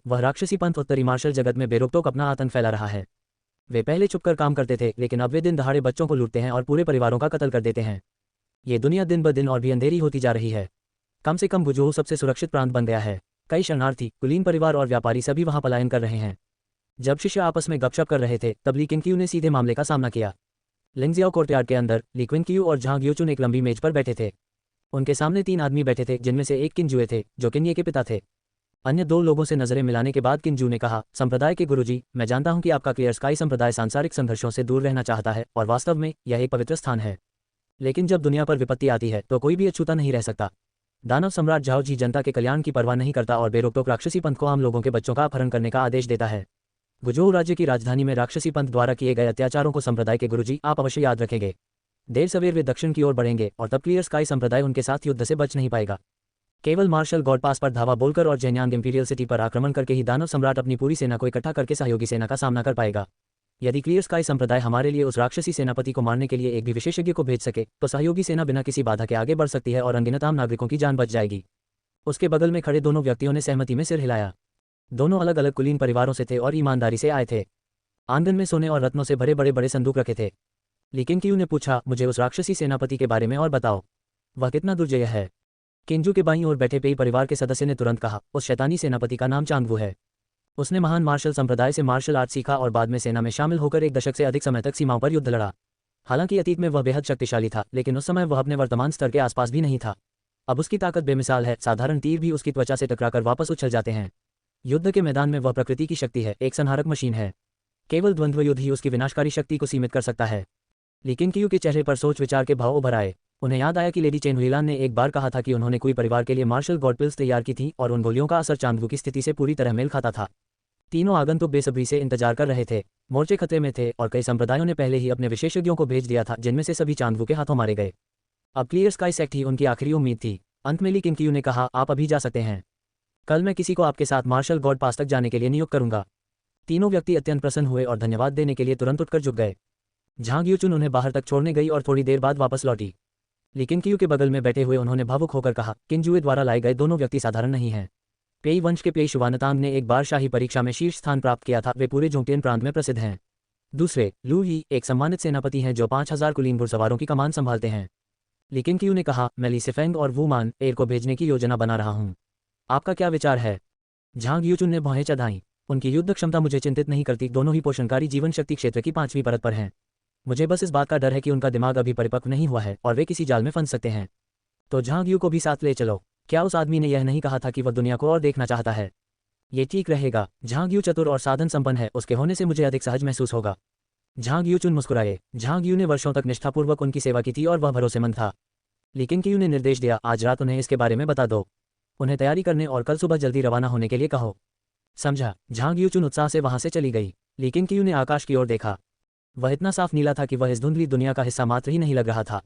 वह राक्षसी पंथ उत्तरी मार्शल जगत में बेरोकटोक अपना आतंक फैला रहा है। वे पहले छुपकर काम करते थे, लेकिन अब वे दिन दहाड़े बच्चों को लूटते हैं और पूरे परिवारों का कत्ल कर देते हैं। ये दुनिया दिन ब दिन और भी अंधेरी होती जा रही है। कम से कम वुजोह सबसे सुरक्षित प्रांत बन गया है। कई शरणार्थी, कुलीन परिवार और व्यापारी सभी वहां पलायन कर रहे हैं। जब शिष्य आपस में गपशप कर रहे थे, तब ली किंग ने सीधे मामले का सामना किया। लिंगजियाओ कोर्टयार्ड के अंदर ली क्विन और झांग यूचुन एक लंबी मेज पर बैठे थे। उनके सामने 3 आदमी बैठे थे, जिनमें से एक किंजुए थे, जो किन्ये के पिता थे। अन्य 2 लोगों से नजरें मिलाने के बाद किंजू ने कहा, संप्रदाय के गुरुजी, मैं जानता हूं कि आपका क्लियर स्काई संप्रदाय सांसारिक संघर्षों से दूर रहना चाहता है और वास्तव में यह एक पवित्र स्थान है। लेकिन जब दुनिया पर विपत्ति आती है तो कोई भी अछूता नहीं रह सकता। दानव सम्राट झाओ जी जनता के कल्याण की परवाह नहीं करता और बेरोकटोक राक्षसी पंथ को आम लोगों के बच्चों का अपहरण करने का आदेश देता है। वुजोह राज्य की राजधानी में राक्षसी पंथ द्वारा किए गए अत्याचारों को संप्रदाय के गुरुजी आप अवश्य याद रखेंगे। देर सवेर वे दक्षिण की ओर बढ़ेंगे और तब क्लियर स्काई संप्रदाय उनके साथ युद्ध से बच नहीं पाएगा। केवल मार्शल गॉड पास पर धावा बोलकर और जेन्यांग इंपीरियल सिटी पर आक्रमण करके ही दानव सम्राट अपनी पूरी सेना को इकट्ठा करके सहयोगी सेना का सामना कर पाएगा। यदि क्लियर स्काई संप्रदाय हमारे लिए उस राक्षसी सेनापति को मारने के लिए एक भी विशेषज्ञ को भेज सके तो सहयोगी सेना बिना किसी बाधा के आगे बढ़ सकती है और अनगिनत आम नागरिकों की जान बच जाएगी। उसके बगल में खड़े दोनों व्यक्तियों ने सहमति में सिर हिलाया। दोनों अलग अलग कुलीन परिवारों से थे और ईमानदारी से आए थे। आंगन में सोने और रत्नों से भरे बड़े बड़े संदूक रखे थे। लेकिन क्यू ने पूछा, मुझे उस राक्षसी सेनापति के बारे में और बताओ, वह कितना दुर्जय है? किंजू के बाईं ओर बैठे पेई परिवार के सदस्य ने तुरंत कहा, उस शैतानी सेनापति का नाम चांगवू है। उसने महान मार्शल संप्रदाय से मार्शल आर्ट सीखा और बाद में सेना में शामिल होकर 1 दशक से अधिक समय तक सीमाओं पर युद्ध लड़ा। हालांकि अतीत में वह बेहद शक्तिशाली था, लेकिन उस समय वह अपने वर्तमान स्तर के आसपास भी नहीं था। अब उसकी ताकत बेमिसाल है, साधारण तीर भी उसकी त्वचा से टकराकर वापस उछल जाते हैं। युद्ध के मैदान में वह प्रकृति की शक्ति है, एक संहारक मशीन है। केवल द्वंद्व युद्ध ही उसकी विनाशकारी शक्ति को सीमित कर सकता है। लेकिन क्यू के चेहरे पर सोच विचार के भाव उभर आए। उन्हें याद आया कि लेडी चेन हुईलान ने एक बार कहा था कि उन्होंने कोई परिवार के लिए मार्शल गॉड पिल्स तैयार की थी और उन गोलियों का असर चांगवू की स्थिति से पूरी तरह मेल खाता था। तीनों आगंतुक बेसब्री से इंतजार कर रहे थे। मोर्चे खतरे में थे और कई संप्रदायों ने पहले ही अपने विशेषज्ञों को भेज दिया था, जिनमें से सभी चांगवू के हाथों मारे गए। अब क्लियर स्काई सेक्ट ही उनकी आखिरी उम्मीद थी। अंत में ली किंग ने कहा, आप अभी जा सकते हैं। कल मैं किसी को आपके साथ मार्शल गॉड पास तक जाने के लिए नियुक्त करूंगा। तीनों व्यक्ति अत्यंत प्रसन्न हुए और धन्यवाद देने के लिए तुरंत उठकर झुक गए। झांग यूचुन उन्हें बाहर तक छोड़ने गई और थोड़ी देर बाद वापस लौटी। लेकिन क्यू के बगल में बैठे हुए उन्होंने भावुक होकर कहा, किंजुए द्वारा लाए गए दोनों व्यक्ति साधारण नहीं हैं। पेई वंश के पेई शुवानतांग ने एक बार शाही परीक्षा में शीर्ष स्थान प्राप्त किया था, वे पूरे जोंगटियन प्रांत में प्रसिद्ध हैं। दूसरे, लू यी एक सम्मानित सेनापति हैं जो 5000 कुलीन घुड़सवारों की कमान संभालते हैं। लेकिन क्यू ने कहा, मैं ली सिफेंग और वू मान एयर को भेजने की योजना बना रहा हूँ। आपका क्या विचार है? झांग यूचुन ने भौहें चढ़ाईं। उनकी युद्ध क्षमता मुझे चिंतित नहीं करती, दोनों ही पोषणकारी जीवन शक्ति क्षेत्र की 5वीं परत पर हैं। मुझे बस इस बात का डर है कि उनका दिमाग अभी परिपक्व नहीं हुआ है और वे किसी जाल में फंस सकते हैं। तो झांग यू को भी साथ ले चलो। क्या उस आदमी ने यह नहीं कहा था कि वह दुनिया को और देखना चाहता है? ये ठीक रहेगा, झांग यू चतुर और साधन संपन्न है, उसके होने से मुझे अधिक सहज महसूस होगा। झांग यू चुन मुस्कुराए। झांग यू ने वर्षों तक निष्ठापूर्वक उनकी सेवा की थी और वह भरोसेमंद था। लेकिन क्यू ने निर्देश दिया, आज रात उन्हें इसके बारे में बता दो। उन्हें तैयारी करने और कल सुबह जल्दी रवाना होने के लिए कहो। समझा। झांग यू चुन उत्साह से वहां से चली गई। लेकिन क्यू ने आकाश की ओर देखा। वह इतना साफ नीला था कि वह इस धुंधली दुनिया का हिस्सा मात्र ही नहीं लग रहा था।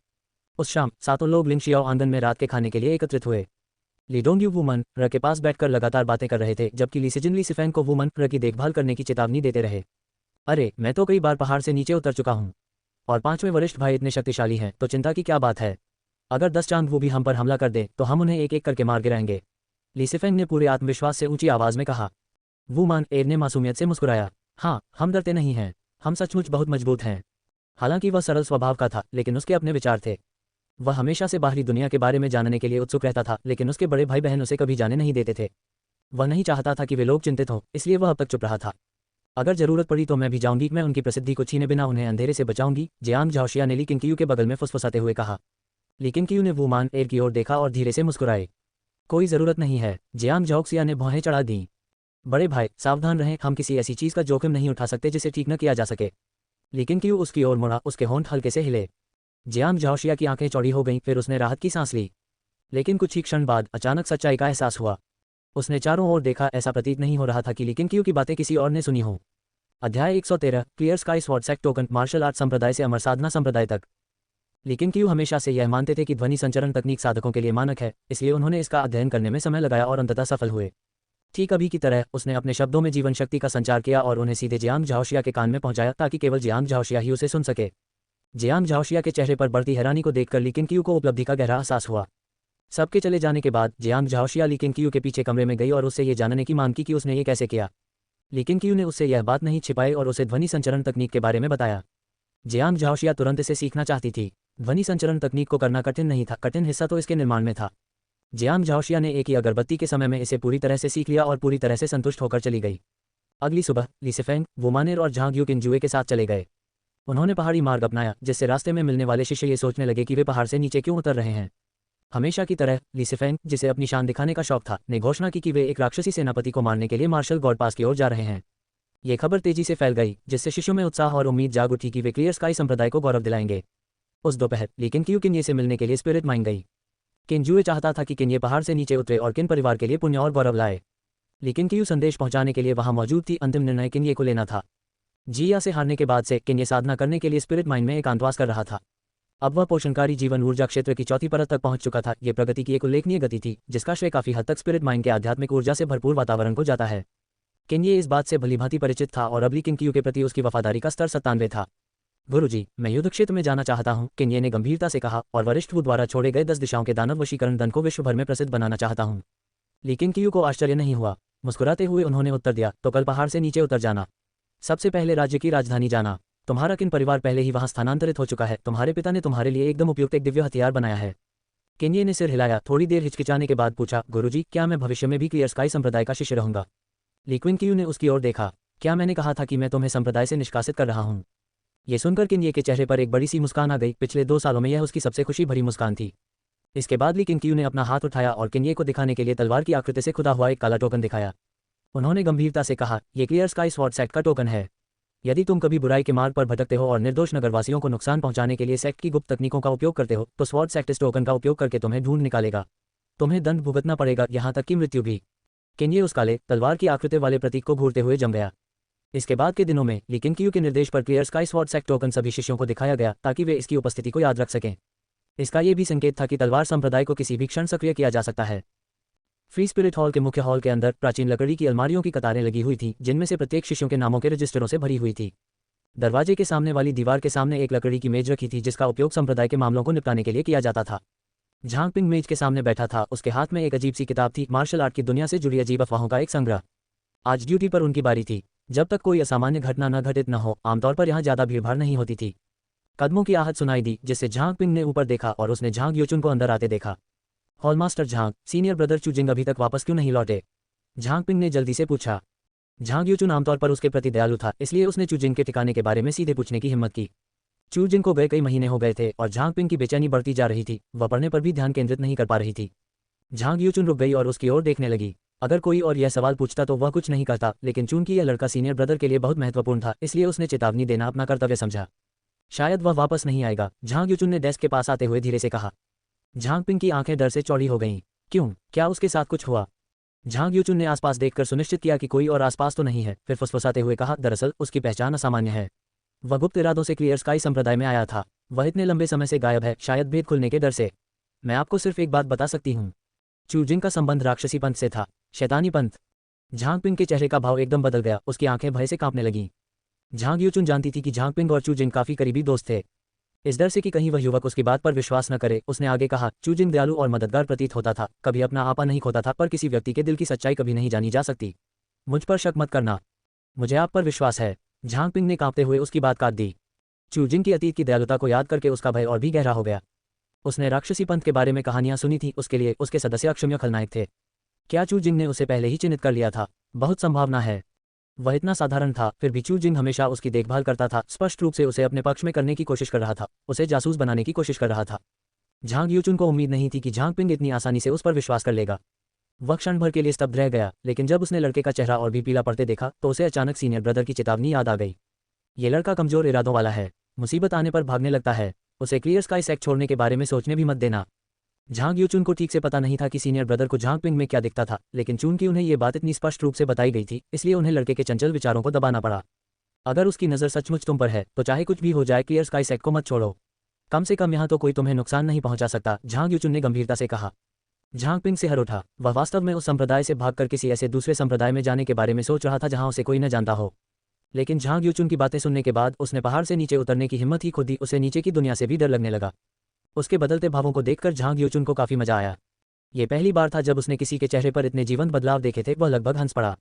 उस शाम सातों लोग लिंगशियाओ आंगन में रात के खाने के लिए एकत्रित हुए। ली डोंग वुमन र के पास बैठकर लगातार बातें कर रहे थे, जबकि ली सिजिन ली सिफेंग को वुमन र की देखभाल करने की चेतावनी देते रहे। अरे, मैं तो कई बार पहाड़ से नीचे उतर चुका हूँ, और पांचवें वरिष्ठ भाई इतने शक्तिशाली हैं, तो चिंता की क्या बात है। अगर 10 चांद वो भी हम पर हमला कर दे तो हम उन्हें एक एक करके मार गिराएंगे। ली सिफेंग ने पूरे आत्मविश्वास से ऊंची आवाज में कहा। वुमन एर ने मासूमियत से मुस्कुराया। हाँ, हम डरते नहीं हैं, हम सचमुच बहुत मजबूत हैं। हालांकि वह सरल स्वभाव का था, लेकिन उसके अपने विचार थे। वह हमेशा से बाहरी दुनिया के बारे में जानने के लिए उत्सुक रहता था, लेकिन उसके बड़े भाई बहन उसे कभी जाने नहीं देते थे। वह नहीं चाहता था कि वे लोग चिंतित हों, इसलिए वह अब तक चुप रहा था। अगर जरूरत पड़ी तो मैं भी जाऊंगी, मैं उनकी प्रसिद्धि को छीने बिना उन्हें अंधेरे से बचाऊंगी, जियांग झाओशिया ने ली किंगकियू के बगल में फुसफुसाते हुए कहा। ली किंगकियू ने वुमान एर की ओर देखा और धीरे से मुस्कुराए। कोई जरूरत नहीं है, जियांग झाओक्सिया ने भौहें चढ़ा दी। बड़े भाई, सावधान रहें, हम किसी ऐसी चीज का जोखिम नहीं उठा सकते जिसे ठीक न किया जा सके। लेकिन क्यों उसकी ओर मुड़ा, उसके होंठ हल्के से हिले। जियांग झाओशिया की आंखें चौड़ी हो गईं, फिर उसने राहत की सांस ली। लेकिन कुछ ही क्षण बाद अचानक सच्चाई का एहसास हुआ। उसने चारों ओर देखा, ऐसा प्रतीत नहीं हो रहा था कि लेकिन क्यों की बातें किसी और ने सुनी हो। अध्याय 113 clear sky sword sect token martial art संप्रदाय से अमर साधना संप्रदाय तक। लेकिन क्यों हमेशा से यह मानते थे कि ध्वनि संचरण तकनीक साधकों के लिए मानक है, इसलिए उन्होंने इसका अध्ययन करने में समय लगाया और अंततः सफल हुए। ठीक अभी की तरह उसने अपने शब्दों में जीवन शक्ति का संचार किया और उन्हें सीधे जियांग झाओशिया के कान में पहुंचाया, ताकि केवल जियांग झाओशिया ही उसे सुन सके। जियांग झाओशिया के चेहरे पर बढ़ती हैरानी को देखकर ली किंगकियू को उपलब्धि का गहरा एहसास हुआ। सबके चले जाने के बाद जियांग झाओशिया ली किंगकियू के पीछे कमरे में गई और उससे ये जानने की मांग की कि उसने ये कैसे किया। ली किंगकियू ने उससे यह बात नहीं छिपाई और उसे ध्वनि संचरण तकनीक के बारे में बताया। जियांग झाओशिया तुरंत इसे सीखना चाहती थी। ध्वनि संचरण तकनीक को करना कठिन नहीं था, कठिन हिस्सा तो इसके निर्माण में था। जियांग झाओशिया ने एक ही अगरबत्ती के समय में इसे पूरी तरह से सीख लिया और पूरी तरह से संतुष्ट होकर चली गई। अगली सुबह ली सिफेंग, वुमानेर और झांग यू किंजुए के साथ चले गए। उन्होंने पहाड़ी मार्ग अपनाया, जिससे रास्ते में मिलने वाले शिष्य ये सोचने लगे कि वे पहाड़ से नीचे क्यों उतर रहे हैं। हमेशा की तरह ली सिफेंग, जिसे अपनी शान दिखाने का शौक था, ने घोषणा की कि वे एक राक्षसी सेनापति को मारने के लिए मार्शल गॉड पास की ओर जा रहे हैं। ये खबर तेजी से फैल गई, जिससे शिष्यों में उत्साह और उम्मीद जाग उठी कि वे क्लियर स्काई संप्रदाय को गौरव दिलाएंगे। उस दोपहर लेकिन क्यू किन्ये से मिलने के लिए स्पिरिट माइन गई। किंजुए चाहता था कि किन्ये पहाड़ से नीचे उतरे और किन परिवार के लिए पुण्य और गौरव लाए। लेकिन क्यू संदेश पहुंचाने के लिए वहां मौजूद थी। अंतिम निर्णय किन्ये को लेना था। जिया से हारने के बाद से किन्ये साधना करने के लिए स्पिरिट माइन में एकांतवास कर रहा था। अब वह पोषणकारी जीवन ऊर्जा क्षेत्र की चौथी परत तक पहुंच चुका था। ये प्रगति की एक उल्लेखनीय गति थी, जिसका श्रेय काफी हद तक स्पिरिट माइन के आध्यात्मिक ऊर्जा से भरपूर वातावरण को जाता है। किन्ये इस बात से भलीभांति परिचित था और अब ली किंगकियू के प्रति उसकी वफादारी का स्तर 97 था। गुरुजी, मैं युद्ध क्षेत्र में जाना चाहता हूं, किन्ये ने गंभीरता से कहा, और वरिष्ठ वु द्वारा छोड़े गए 10 दिशाओं के दानव वशीकरण दन को विश्व भर में प्रसिद्ध बनाना चाहता हूं। लेकिन किंगकियू को आश्चर्य नहीं हुआ। मुस्कुराते हुए उन्होंने उत्तर दिया, तो कल पहाड़ से नीचे उतर जाना। सबसे पहले राज्य की राजधानी जाना। तुम्हारा किन परिवार पहले ही वहां स्थानांतरित हो चुका है। तुम्हारे पिता ने तुम्हारे लिए एकदम उपयुक्त एक दिव्य हथियार बनाया है। किन्ये ने सिर हिलाया। थोड़ी देर हिचकिचाने के बाद पूछा, गुरुजी, क्या मैं भविष्य में भी क्लियर स्काई संप्रदाय का शिष्य रहूंगा? ली किंगकियू ने उसकी ओर देखा। क्या मैंने कहा था कि मैं तुम्हें संप्रदाय से निष्कासित कर रहा हूं? ये सुनकर किन्ये के चेहरे पर एक बड़ी सी मुस्कान आ गई। पिछले 2 सालों में यह उसकी सबसे खुशी भरी मुस्कान थी। इसके बाद ली किंगकियू ने अपना हाथ उठाया और किन्ये को दिखाने के लिए तलवार की आकृति से खुदा हुआ एक काला टोकन दिखाया। उन्होंने गंभीरता से कहा, ये क्लियर स्काई स्वॉर्ड सेक्ट का टोकन है। यदि तुम कभी बुराई के मार्ग पर भटकते हो और निर्दोष नगरवासियों को नुकसान पहुंचाने के लिए सेक्ट की गुप्त तकनीकों का उपयोग करते हो, तो स्वॉर्ड सेक्ट इस टोकन का उपयोग करके तुम्हें ढूंढ निकालेगा। तुम्हें दंड भुगतना पड़ेगा, यहां तक कि मृत्यु भी। किन्ये उस काले तलवार की आकृति वाले प्रतीक को घूरते हुए जम गया। इसके बाद के दिनों में ली किंगकियू के निर्देश पर clear sky sword sect token सभी शिष्यों को दिखाया गया, ताकि वे इसकी उपस्थिति को याद रख सकें। इसका यह भी संकेत था कि तलवार संप्रदाय को किसी भी क्षण सक्रिय किया जा सकता है। फ्री स्पिरिट हॉल के मुख्य हॉल के अंदर प्राचीन लकड़ी की अलमारियों की कतारें लगी हुई थी, जिनमें से प्रत्येक शिष्यों के नामों के रजिस्टरों से भरी हुई थी। दरवाजे के सामने वाली दीवार के सामने एक लकड़ी की मेज रखी थी, जिसका उपयोग संप्रदाय के मामलों को निपटाने के लिए किया जाता था। झांग पिंग मेज के सामने बैठा था। उसके हाथ में एक अजीब सी किताब थी, मार्शल आर्ट की दुनिया से जुड़ी अजीब अफवाहों का एक संग्रह। आज ड्यूटी पर उनकी बारी थी। जब तक कोई असामान्य घटना न घटित न हो, आमतौर पर यहाँ ज्यादा भीड़भाड़ नहीं होती थी। कदमों की आहट सुनाई दी, जिससे झांग पिंग ने ऊपर देखा और उसने झांग योचुन को अंदर आते देखा। हॉलमास्टर झांग, सीनियर ब्रदर चुजिंग अभी तक वापस क्यों नहीं लौटे? झांग पिंग ने जल्दी से पूछा। झांग योचुन आमतौर पर उसके प्रति दयालु था, इसलिए उसने चुजिंग के ठिकाने के बारे में सीधे पूछने की हिम्मत की। चुजिंग को गए कई महीने हो गए थे और झांग पिंग की बेचैनी बढ़ती जा रही थी। वह पढ़ने पर भी ध्यान केंद्रित नहीं कर पा रही थी। झांग योचुन रुक गई और उसकी ओर देखने लगी। अगर कोई और यह सवाल पूछता तो वह कुछ नहीं करता, लेकिन चूंकि यह लड़का सीनियर ब्रदर के लिए बहुत महत्वपूर्ण था, इसलिए उसने चेतावनी देना अपना कर्तव्य समझा। शायद वह वापस नहीं आएगा, झांग यूचुन ने डेस्क के पास आते हुए धीरे से कहा। झांग पिंग की आंखें डर से चौड़ी हो गईं। क्यों, क्या उसके साथ कुछ हुआ? झांग यूचुन ने आसपास देखकर सुनिश्चित किया कि कोई और आसपास तो नहीं है, फिर फुसफुसाते हुए कहा, दरअसल उसकी पहचान असामान्य है। वह गुप्त इरादों से क्लियर स्काई संप्रदाय में आया था। वह इतने लंबे समय से गायब है, शायद भेद खुलने के डर से। मैं आपको सिर्फ एक बात बता सकती हूँ, चू जिंग का संबंध राक्षसी पंथ से था, शैतानी पंथ। झांग पिंग के चेहरे का भाव एकदम बदल गया, उसकी आंखें भय से कांपने लगीं। झांग यूचुन जानती थी कि झांग पिंग और चू जिंग काफी करीबी दोस्त थे। इस डर से कि कहीं वह युवक उसकी बात पर विश्वास न करे, उसने आगे कहा, चू जिंग दयालु और मददगार प्रतीत होता था, कभी अपना आपा नहीं खोता था, पर किसी व्यक्ति के दिल की सच्चाई कभी नहीं जानी जा सकती। मुझ पर शक मत करना, मुझे आप पर विश्वास है। झांग पिंग ने कांपते हुए उसकी बात काट दी। चू जिंग की अतीत की दयालुता को याद करके उसका भय और भी गहरा हो गया। उसने राक्षसी पंथ के बारे में कहानियां सुनी थी, उसके लिए उसके सदस्य अक्षम्य खलनायक थे। क्या चू जिंग ने उसे पहले ही चिन्हित कर लिया था? बहुत संभावना है। वह इतना साधारण था, फिर भी चू जिंग हमेशा उसकी देखभाल करता था, स्पष्ट रूप से उसे अपने पक्ष में करने की कोशिश कर रहा था, उसे जासूस बनाने की कोशिश कर रहा था। झांग यूचुन को उम्मीद नहीं थी कि झांग पिंग इतनी आसानी से उस पर विश्वास कर लेगा। वह क्षण भर के लिए स्तब्ध रह गया, लेकिन जब उसने लड़के का चेहरा और भी पीला पड़ते देखा तो उसे अचानक सीनियर ब्रदर की चेतावनी याद आ गई। ये लड़का कमजोर इरादों वाला है, मुसीबत आने पर भागने लगता है, उसे क्लियर स्काई सेक्ट छोड़ने के बारे में सोचने भी मत देना। झांग यूचुन को ठीक से पता नहीं था कि सीनियर ब्रदर को झांग पिंग में क्या दिखता था, लेकिन चूंकि उन्हें ये बात इतनी स्पष्ट रूप से बताई गई थी, इसलिए उन्हें लड़के के चंचल विचारों को दबाना पड़ा। अगर उसकी नज़र सचमुच तुम पर है तो चाहे कुछ भी हो जाए, क्लियर स्काई सेक्ट को मत छोड़ो। कम से कम यहाँ तो कोई तुम्हें नुकसान नहीं पहुंचा सकता, झांग यूचुन ने गंभीरता से कहा। झांग पिंग से हर उठा। वह वास्तव में उस संप्रदाय से भागकर किसी ऐसे दूसरे संप्रदाय में जाने के बारे में सोच रहा था जहां उसे कोई न जानता हो। लेकिन झांग यूचुन की बातें सुनने के बाद उसने पहाड़ से नीचे उतरने की हिम्मत ही खो दी। उसे नीचे की दुनिया से भी डर लगने लगा। उसके बदलते भावों को देखकर झांग यूचुन को काफी मजा आया। ये पहली बार था जब उसने किसी के चेहरे पर इतने जीवंत बदलाव देखे थे। वह लगभग हंस पड़ा।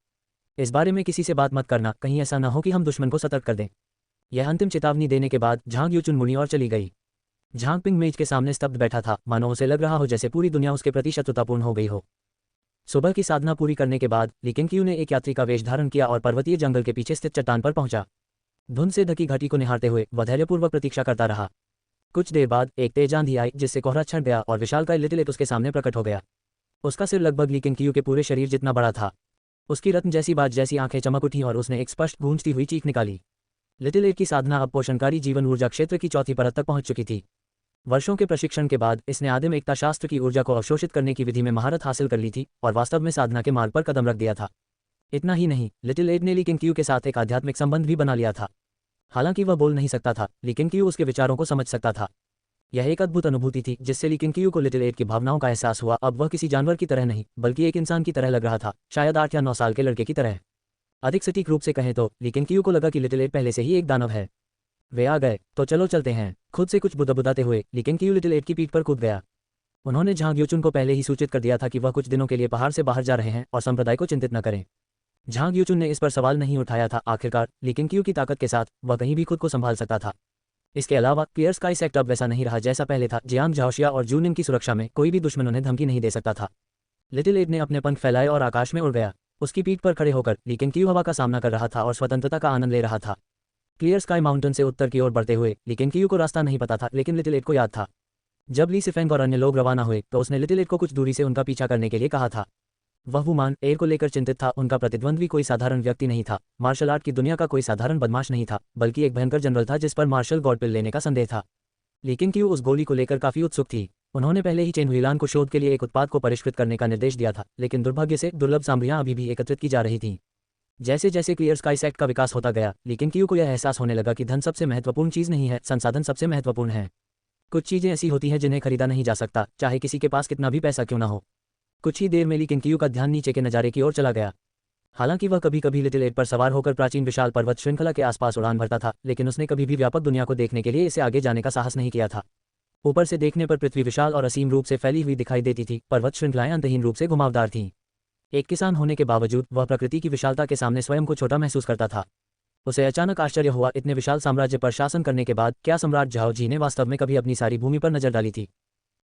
इस बारे में किसी से बात मत करना, कहीं ऐसा न हो कि हम दुश्मन को सतर्क कर दें। यह अंतिम चेतावनी देने के बाद झांग यूचुन मुड़ी और चली गई। झांग पिंग मेज के सामने स्तब्ध बैठा था, मानो उसे लग रहा हो जैसे पूरी दुनिया उसके प्रति शत्रुतापूर्ण हो गई हो। सुबह की साधना पूरी करने के बाद ली केंग क्यू ने एक यात्री का वेश धारण किया और पर्वतीय जंगल के पीछे स्थित चट्टान पर पहुंचा। धुंध से ढकी घाटी को निहारते हुए वह धैर्यपूर्वक प्रतीक्षा करता रहा। कुछ देर बाद एक तेज आंधी आई, जिससे कोहरा छट गया और विशालकाय लिटिल एट उसके सामने प्रकट हो गया। उसका सिर लगभग ली केंग क्यू के पूरे शरीर जितना बड़ा था। उसकी रत्न जैसी बात जैसी आंखें चमक उठी और उसने एक स्पष्ट गूंजती हुई चीख निकाली। लिटिल एट की साधना अब पोषणकारी जीवन ऊर्जा क्षेत्र की चौथी परत तक पहुंच चुकी थी। वर्षों के प्रशिक्षण के बाद इसने आदिम एकता शास्त्र की ऊर्जा को अवशोषित करने की विधि में महारत हासिल कर ली थी और वास्तव में साधना के मार्ग पर कदम रख दिया था। इतना ही नहीं, लिटिल एट ने ली केंग क्यू के साथ एक आध्यात्मिक संबंध भी बना लिया था। हालांकि वह बोल नहीं सकता था, ली केंग क्यू उसके विचारों को समझ सकता था। यह एक अद्भुत अनुभूति थी जिससे ली केंग क्यू को लिटिल एट की भावनाओं का एहसास हुआ। अब वह किसी जानवर की तरह नहीं बल्कि एक इंसान की तरह लग रहा था, शायद 8 या 9 साल के लड़के की तरह। अधिक सटीक रूप से कहें तो ली केंग क्यू को लगा कि लिटिल एट पहले से ही एक दानव है। वे आ गए, तो चलो चलते हैं। खुद से कुछ बुदबुदाते हुए ली केंग क्यू लिटिल एट की पीठ पर कूद गया। उन्होंने झांग यूचुन को पहले ही सूचित कर दिया था कि वह कुछ दिनों के लिए पहाड़ से बाहर जा रहे हैं और संप्रदाय को चिंतित न करें। झांग यूचुन ने इस पर सवाल नहीं उठाया था। आखिरकार ली केंग क्यू की ताकत के साथ वह कहीं भी खुद को संभाल सकता था। इसके अलावा क्लियर स्काई सेक्ट अब वैसा नहीं रहा जैसा पहले था। जियांग झाओशिया और जूनिंग की सुरक्षा में कोई भी दुश्मन उन्हें धमकी नहीं दे सकता था। लिटिल एट ने अपने पंख फैलाए और आकाश में उड़ गया। उसकी पीठ पर खड़े होकर ली केंग क्यू हवा का सामना कर रहा था और स्वतंत्रता का आनंद ले रहा था। क्लियर स्काई माउंटेन से उत्तर की ओर बढ़ते हुए ली केंग क्यू को रास्ता नहीं पता था, लेकिन लिटिल एट को याद था। जब ली सिफेंग और अन्य लोग रवाना हुए तो उसने लिटिल एट को कुछ दूरी से उनका पीछा करने के लिए कहा था। वह वुमान एयर को लेकर चिंतित था। उनका प्रतिद्वंद्वी कोई साधारण व्यक्ति नहीं था, मार्शल आर्ट की दुनिया का कोई साधारण बदमाश नहीं था, बल्कि एक भयंकर जनरल था जिस पर मार्शल गॉडपिल लेने का संदेह था। ली केंग क्यू उस गोली को लेकर काफी उत्सुक थी। उन्होंने पहले ही चेन हुईलान को शोध के लिए एक उत्पाद को परिष्कृत करने का निर्देश दिया था, लेकिन दुर्भाग्य से दुर्लभ सामग्रियां अभी भी एकत्रित की जा रही थीं। जैसे जैसे क्लियर स्काई सेक्ट का विकास होता गया, ली केंग क्यू को यह एहसास होने लगा कि धन सबसे महत्वपूर्ण चीज नहीं है, संसाधन सबसे महत्वपूर्ण है। कुछ चीजें ऐसी होती हैं जिन्हें खरीदा नहीं जा सकता, चाहे किसी के पास कितना भी पैसा क्यों न हो। कुछ ही देर में ली केंग क्यू का ध्यान नीचे के नजारे की ओर चला गया। हालांकि वह कभी कभी लिटिल एट पर सवार होकर प्राचीन विशाल पर्वत श्रृंखला के आसपास उड़ान भरता था, लेकिन उसने कभी भी व्यापक दुनिया को देखने के लिए इसे आगे जाने का साहस नहीं किया था। ऊपर से देखने पर पृथ्वी विशाल और असीम रूप से फैली हुई दिखाई देती थी। पर्वत श्रृंखलाएं अंतहीन रूप से घुमावदार थीं। एक किसान होने के बावजूद वह प्रकृति की विशालता के सामने स्वयं को छोटा महसूस करता था। उसे अचानक आश्चर्य हुआ, इतने विशाल साम्राज्य पर शासन करने के बाद क्या सम्राट झाओ जी ने वास्तव में कभी अपनी सारी भूमि पर नजर डाली थी?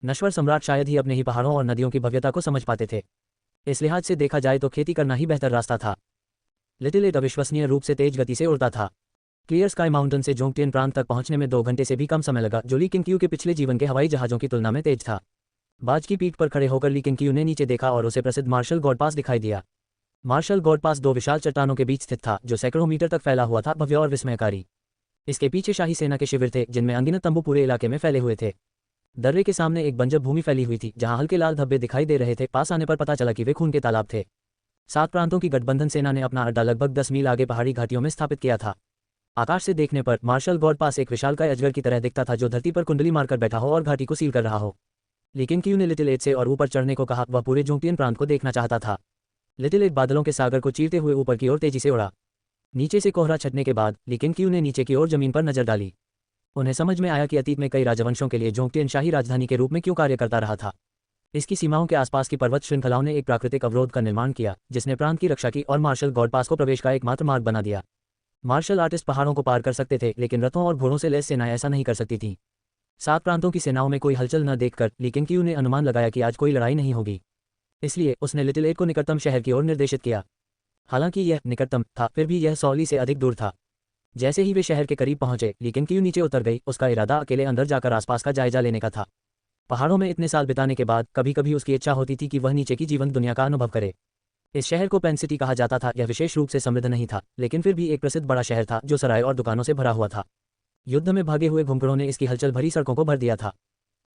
नश्वर सम्राट शायद ही अपने ही पहाड़ों और नदियों की भव्यता को समझ पाते थे। इस लिहाज से देखा जाए तो खेती करना ही बेहतर रास्ता था। लिटिल एट अविश्वसनीय रूप से तेज गति से उड़ता था। क्लियर स्काई माउंटेन से जोंगटियन प्रांत तक पहुंचने में 2 घंटे से भी कम समय लगा, जो ली केंग क्यू के पिछले जीवन के हवाई जहाजों की तुलना में तेज था। बाज की पीठ पर खड़े होकर ली किंग ने नीचे देखा और उसे प्रसिद्ध मार्शल गॉड पास दिखाई दिया। मार्शल गॉड पास दो विशाल चट्टानों के बीच स्थित था जो सैकड़ों मीटर तक फैला हुआ था, भव्य और विस्मयकारी। इसके पीछे शाही सेना के शिविर थे जिनमें अनगिनत तंबू पूरे इलाके में फैले हुए थे। दर्रे के सामने एक बंजर भूमि फैली हुई थी जहां हल्के लाल धब्बे दिखाई दे रहे थे। पास आने पर पता चला कि वे खून के तालाब थे। 7 प्रांतों की गठबंधन सेना ने अपना अड्डा लगभग 10 मील आगे पहाड़ी घाटियों में स्थापित किया था। आकाश से देखने पर मार्शल गॉड पास एक विशालकाय अजगर की तरह दिखता था जो धरती पर कुंडली मारकर बैठा हो और घाटी को सील कर रहा हो। लेकिन क्यू ने लिटिल एज से और ऊपर चढ़ने को कहा। वह पूरे जोंगटियन प्रांत को देखना चाहता था। लिटिल एज बादलों के सागर को चीरते हुए ऊपर की ओर तेजी से उड़ा। नीचे से कोहरा छटने के बाद लेकिन क्यू ने नीचे की ओर जमीन पर नजर डाली। उन्हें समझ में आया कि अतीत में कई राजवंशों के लिए जोंगटियन शाही राजधानी के रूप में क्यों कार्य करता रहा था। इसकी सीमाओं के आसपास की पर्वत श्रृंखलाओं ने एक प्राकृतिक अवरोध का निर्माण किया जिसने प्रांत की रक्षा की और मार्शल गॉड पास को प्रवेश का एकमात्र मार्ग बना दिया। मार्शल आर्टिस्ट पहाड़ों को पार कर सकते थे लेकिन रथों और घोड़ों से लैस सेनाएं ऐसा नहीं कर सकती थीं। 7 प्रांतों की सेनाओं में कोई हलचल न देखकर लेकिन क्यू ने अनुमान लगाया कि आज कोई लड़ाई नहीं होगी। इसलिए उसने लिटिल एज को निकटतम शहर की ओर निर्देशित किया। हालांकि यह निकटतम था, फिर भी यह 100 ली से अधिक दूर था। जैसे ही वे शहर के करीब पहुंचे लेकिन क्यू नीचे उतर गई। उसका इरादा अकेले अंदर जाकर आसपास का जायजा लेने का था। पहाड़ों में इतने साल बिताने के बाद कभी कभी उसकी इच्छा होती थी कि वह नीचे की जीवंत दुनिया का अनुभव करे। इस शहर को पेन सिटी कहा जाता था। यह विशेष रूप से समृद्ध नहीं था लेकिन फिर भी एक प्रसिद्ध बड़ा शहर था जो सराय और दुकानों से भरा हुआ था। युद्ध में भागे हुए घुमकड़ों ने इसकी हलचल भरी सड़कों को भर दिया था।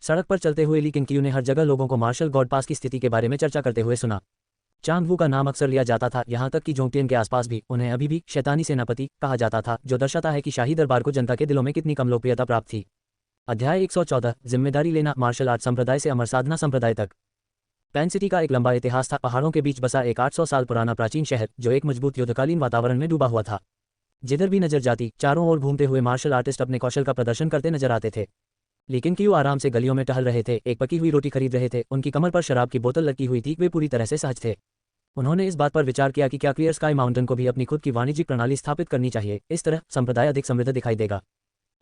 सड़क पर चलते हुए ली किंग ने हर जगह लोगों को मार्शल गॉड पास की स्थिति के बारे में चर्चा करते हुए सुना। चांग वू का नाम अक्सर लिया जाता था, यहाँ तक कि जोंगटियन के आसपास भी उन्हें अभी भी शैतानी सेनापति कहा जाता था, जो दर्शाता है कि शाही दरबार को जनता के दिलों में कितनी कम लोकप्रियता प्राप्त थी। अध्याय 114 जिम्मेदारी लेना। मार्शल आर्ट संप्रदाय से अमर साधना संप्रदाय तक। पेन सिटी का एक लंबा इतिहास था। पहाड़ों के बीच बसा एक 800 साल पुराना प्राचीन शहर जो एक मजबूत युद्धकालीन वातावरण में डूबा हुआ था। जिधर भी नजर जाती चारों ओर घूमते हुए मार्शल आर्टिस्ट अपने कौशल का प्रदर्शन करते नजर आते थे। लेकिन क्यू आराम से गलियों में टहल रहे थे, एक पकी हुई रोटी खरीद रहे थे, उनकी कमर पर शराब की बोतल लटकी हुई थी। वे पूरी तरह से सहज थे। उन्होंने इस बात पर विचार किया कि क्या क्लियर स्काई माउंटेन को भी अपनी खुद की वाणिज्यिक प्रणाली स्थापित करनी चाहिए। इस तरह संप्रदाय अधिक समृद्ध दिखाई देगा।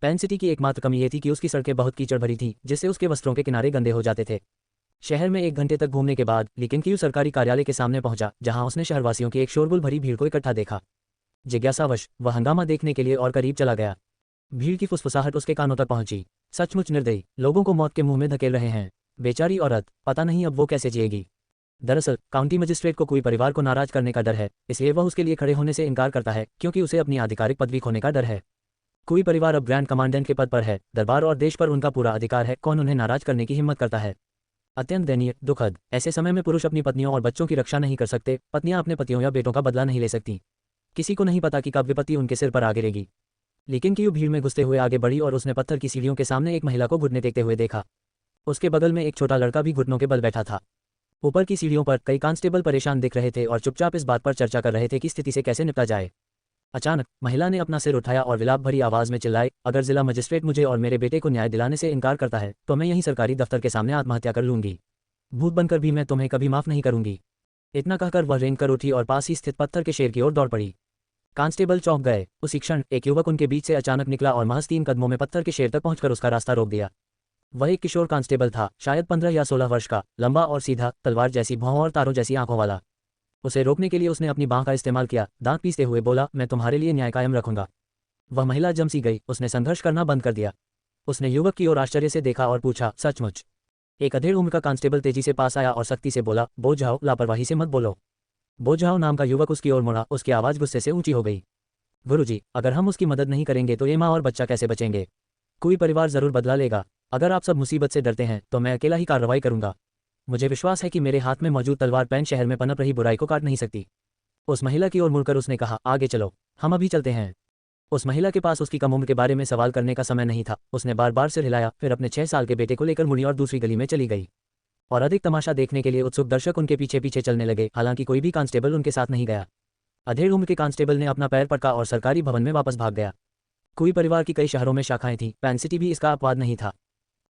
पेन सिटी की एकमात्र कमी यह थी कि उसकी सड़कें बहुत कीचड़ भरी थीं, जिससे उसके वस्त्रों के किनारे गंदे हो जाते थे। शहर में 1 घंटे तक घूमने के बाद लेकिन क्यू सरकारी कार्यालय के सामने पहुंचा, जहां उसने शहरवासियों की एक शोरगुल भरी भीड़ को इकट्ठा देखा। जिज्ञासावश वह हंगामा देखने के लिए और करीब चला गया। भीड़ की फुसफुसाहट उसके कानों तक पहुंची। सचमुच निर्दयी, लोगों को मौत के मुंह में धकेल रहे हैं। बेचारी औरत, पता नहीं अब वो कैसे जिएगी। दरअसल काउंटी मजिस्ट्रेट को कोई परिवार को नाराज करने का डर है, इसलिए वह उसके लिए खड़े होने से इनकार करता है क्योंकि उसे अपनी आधिकारिक पदवी खोने का डर है। कोई परिवार अब ग्रैंड कमांडेंट के पद पर है, दरबार और देश पर उनका पूरा अधिकार है। कौन उन्हें नाराज करने की हिम्मत करता है? अत्यंत दयनीय, दुखद। ऐसे समय में पुरुष अपनी पत्नियों और बच्चों की रक्षा नहीं कर सकते, पत्नियां अपने पतियों या बेटों का बदला नहीं ले सकती। किसी को नहीं पता कि कब विपत्ति उनके सिर पर आ गिरेगी। लेकिन क्यू भीड़ में घुसते हुए आगे बढ़ी और उसने पत्थर की सीढ़ियों के सामने एक महिला को घुटने टेकते हुए देखा। उसके बगल में एक छोटा लड़का भी घुटनों के बल बैठा था। ऊपर की सीढ़ियों पर कई कांस्टेबल परेशान दिख रहे थे और चुपचाप इस बात पर चर्चा कर रहे थे कि स्थिति से कैसे निपटा जाए। अचानक महिला ने अपना सिर उठाया और विलाप भरी आवाज में चिल्लाई, अगर जिला मजिस्ट्रेट मुझे और मेरे बेटे को न्याय दिलाने से इनकार करता है तो मैं यहीं सरकारी दफ्तर के सामने आत्महत्या कर लूंगी। भूत बनकर भी मैं तुम्हें कभी माफ नहीं करूंगी। इतना कहकर वह रेंग कर उठी और पास ही स्थित पत्थर के शेर की ओर दौड़ पड़ी। कांस्टेबल चौंक गए। उसी क्षण एक युवक उनके बीच से अचानक निकला और महज 3 कदमों में पत्थर के शेर तक पहुंचकर उसका रास्ता रोक दिया। वह एक किशोर कांस्टेबल था, शायद 15 या 16 वर्ष का, लंबा और सीधा, तलवार जैसी भौं और तारों जैसी आंखों वाला। उसे रोकने के लिए उसने अपनी बांह का इस्तेमाल किया। दांत पीसते हुए बोला, मैं तुम्हारे लिए न्याय कायम रखूंगा। वह महिला जम सी गई। उसने संघर्ष करना बंद कर दिया। उसने युवक की ओर आश्चर्य से देखा और पूछा, सचमुच? एक अधेड़ उम्र का कांस्टेबल तेजी से पास आया और सख्ती से बोला, बोझ जाओ, लापरवाही से मत बोलो। बोझ जाओ नाम का युवक उसकी ओर मुड़ा। उसकी आवाज गुस्से से ऊंची हो गई। गुरुजी, अगर हम उसकी मदद नहीं करेंगे तो ये माँ और बच्चा कैसे बचेंगे? कोई परिवार जरूर बदला लेगा। अगर आप सब मुसीबत से डरते हैं तो मैं अकेला ही कार्रवाई करूंगा। मुझे विश्वास है कि मेरे हाथ में मौजूद तलवार पेन शहर में पनप रही बुराई को काट नहीं सकती। उस महिला की ओर मुड़कर उसने कहा, आगे चलो, हम अभी चलते हैं। उस महिला के पास उसकी कम उम्र के बारे में सवाल करने का समय नहीं था। उसने बार बार सिर हिलाया, फिर अपने 6 साल के बेटे को लेकर मुड़ी और दूसरी गली में चली गई। और अधिक तमाशा देखने के लिए उत्सुक दर्शक उनके पीछे पीछे चलने लगे। हालांकि कोई भी कांस्टेबल उनके साथ नहीं गया। अधेड़ उम्र के कांस्टेबल ने अपना पैर पटका और सरकारी भवन में वापस भाग गया। कोई परिवार की कई शहरों में शाखाएं थीं, पेन सिटी भी इसका अपवाद नहीं था।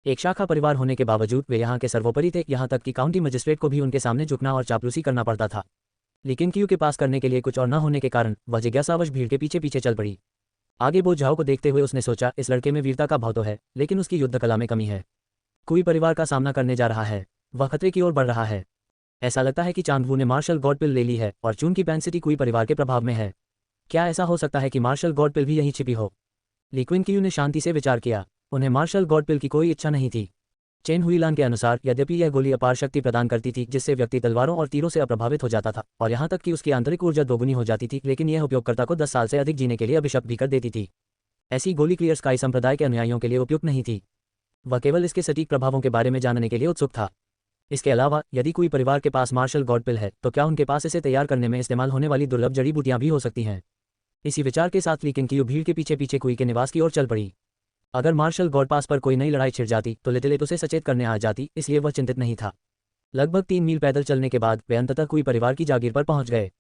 एक शाखा परिवार होने के बावजूद वे यहाँ के सर्वोपरि थे, यहाँ तक कि काउंटी मजिस्ट्रेट को भी उनके सामने झुकना और चापलूसी करना पड़ता था। लेकिन क्यू के पास करने के लिए कुछ और न होने के कारण वह जिज्ञासावश भीड़ के पीछे पीछे चल पड़ी। आगे बोझ झाओ को देखते हुए उसने सोचा, इस लड़के में वीरता का भाव तो है, लेकिन उसकी युद्ध कला में कमी है। कोई परिवार का सामना करने जा रहा है, वह खतरे की ओर बढ़ रहा है। ऐसा लगता है कि चांदवू ने मार्शल गॉड पिल ले ली है और चूंकि पेन सिटी कोई परिवार के प्रभाव में है, क्या ऐसा हो सकता है कि मार्शल गॉड पिल भी यहीं छिपी हो? लिक्विन क्यू ने शांति से विचार किया। उन्हें मार्शल गॉड पिल की कोई इच्छा नहीं थी। चेन हुईलान के अनुसार यद्यपि यह गोली अपार शक्ति प्रदान करती थी जिससे व्यक्ति तलवारों और तीरों से अप्रभावित हो जाता था और यहाँ तक कि उसकी आंतरिक ऊर्जा दोगुनी हो जाती थी, लेकिन यह उपयोगकर्ता को 10 साल से अधिक जीने के लिए अभिशप्त भी कर देती थी। ऐसी गोली क्लियर स्काई संप्रदाय के अनुयायियों के लिए उपयुक्त नहीं थी। वह केवल इसके सटीक प्रभावों के बारे में जानने के लिए उत्सुक था। इसके अलावा यदि कोई परिवार के पास मार्शल गॉड पिल है तो क्या उनके पास इसे तैयार करने में इस्तेमाल होने वाली दुर्लभ जड़ी बूटियां भी हो सकती हैं। इसी विचार के साथ ली किंग भीड़ के पीछे पीछे कुई के निवास की ओर चल पड़ी। अगर मार्शल गॉड पास पर कोई नई लड़ाई छिड़ जाती तो लिटिलेट उसे सचेत करने आ जाती, इसलिए वह चिंतित नहीं था। लगभग 3 मील पैदल चलने के बाद वे अंततः कोई परिवार की जागीर पर पहुंच गए।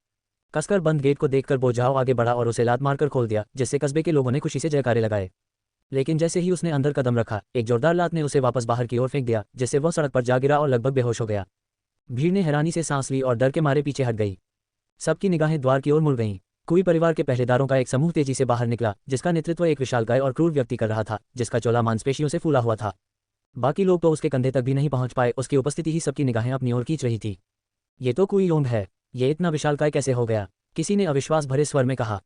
कसकर बंद गेट को देखकर बोझाओ आगे बढ़ा और उसे लात मारकर खोल दिया, जिससे कस्बे के लोगों ने खुशी से जयकारे लगाए। लेकिन जैसे ही उसने अंदर कदम रखा, एक जोरदार लात ने उसे वापस बाहर की ओर फेंक दिया, जिससे वह सड़क पर जा गिरा और लगभग बेहोश हो गया। भीड़ ने हैरानी से सांस ली और डर के मारे पीछे हट गई। सबकी निगाहें द्वार की ओर मुड़ गईं। कोई परिवार के पहरेदारों का एक समूह तेजी से बाहर निकला, जिसका नेतृत्व एक विशालकाय और क्रूर व्यक्ति कर रहा था, जिसका चोला मांसपेशियों से फूला हुआ था। बाकी लोग तो उसके कंधे तक भी नहीं पहुंच पाए, उसकी उपस्थिति ही सबकी निगाहें अपनी ओर खींच रही थी। ये तो कुई योंग है, ये इतना विशालकाय कैसे हो गया? किसी ने अविश्वास भरे स्वर में कहा।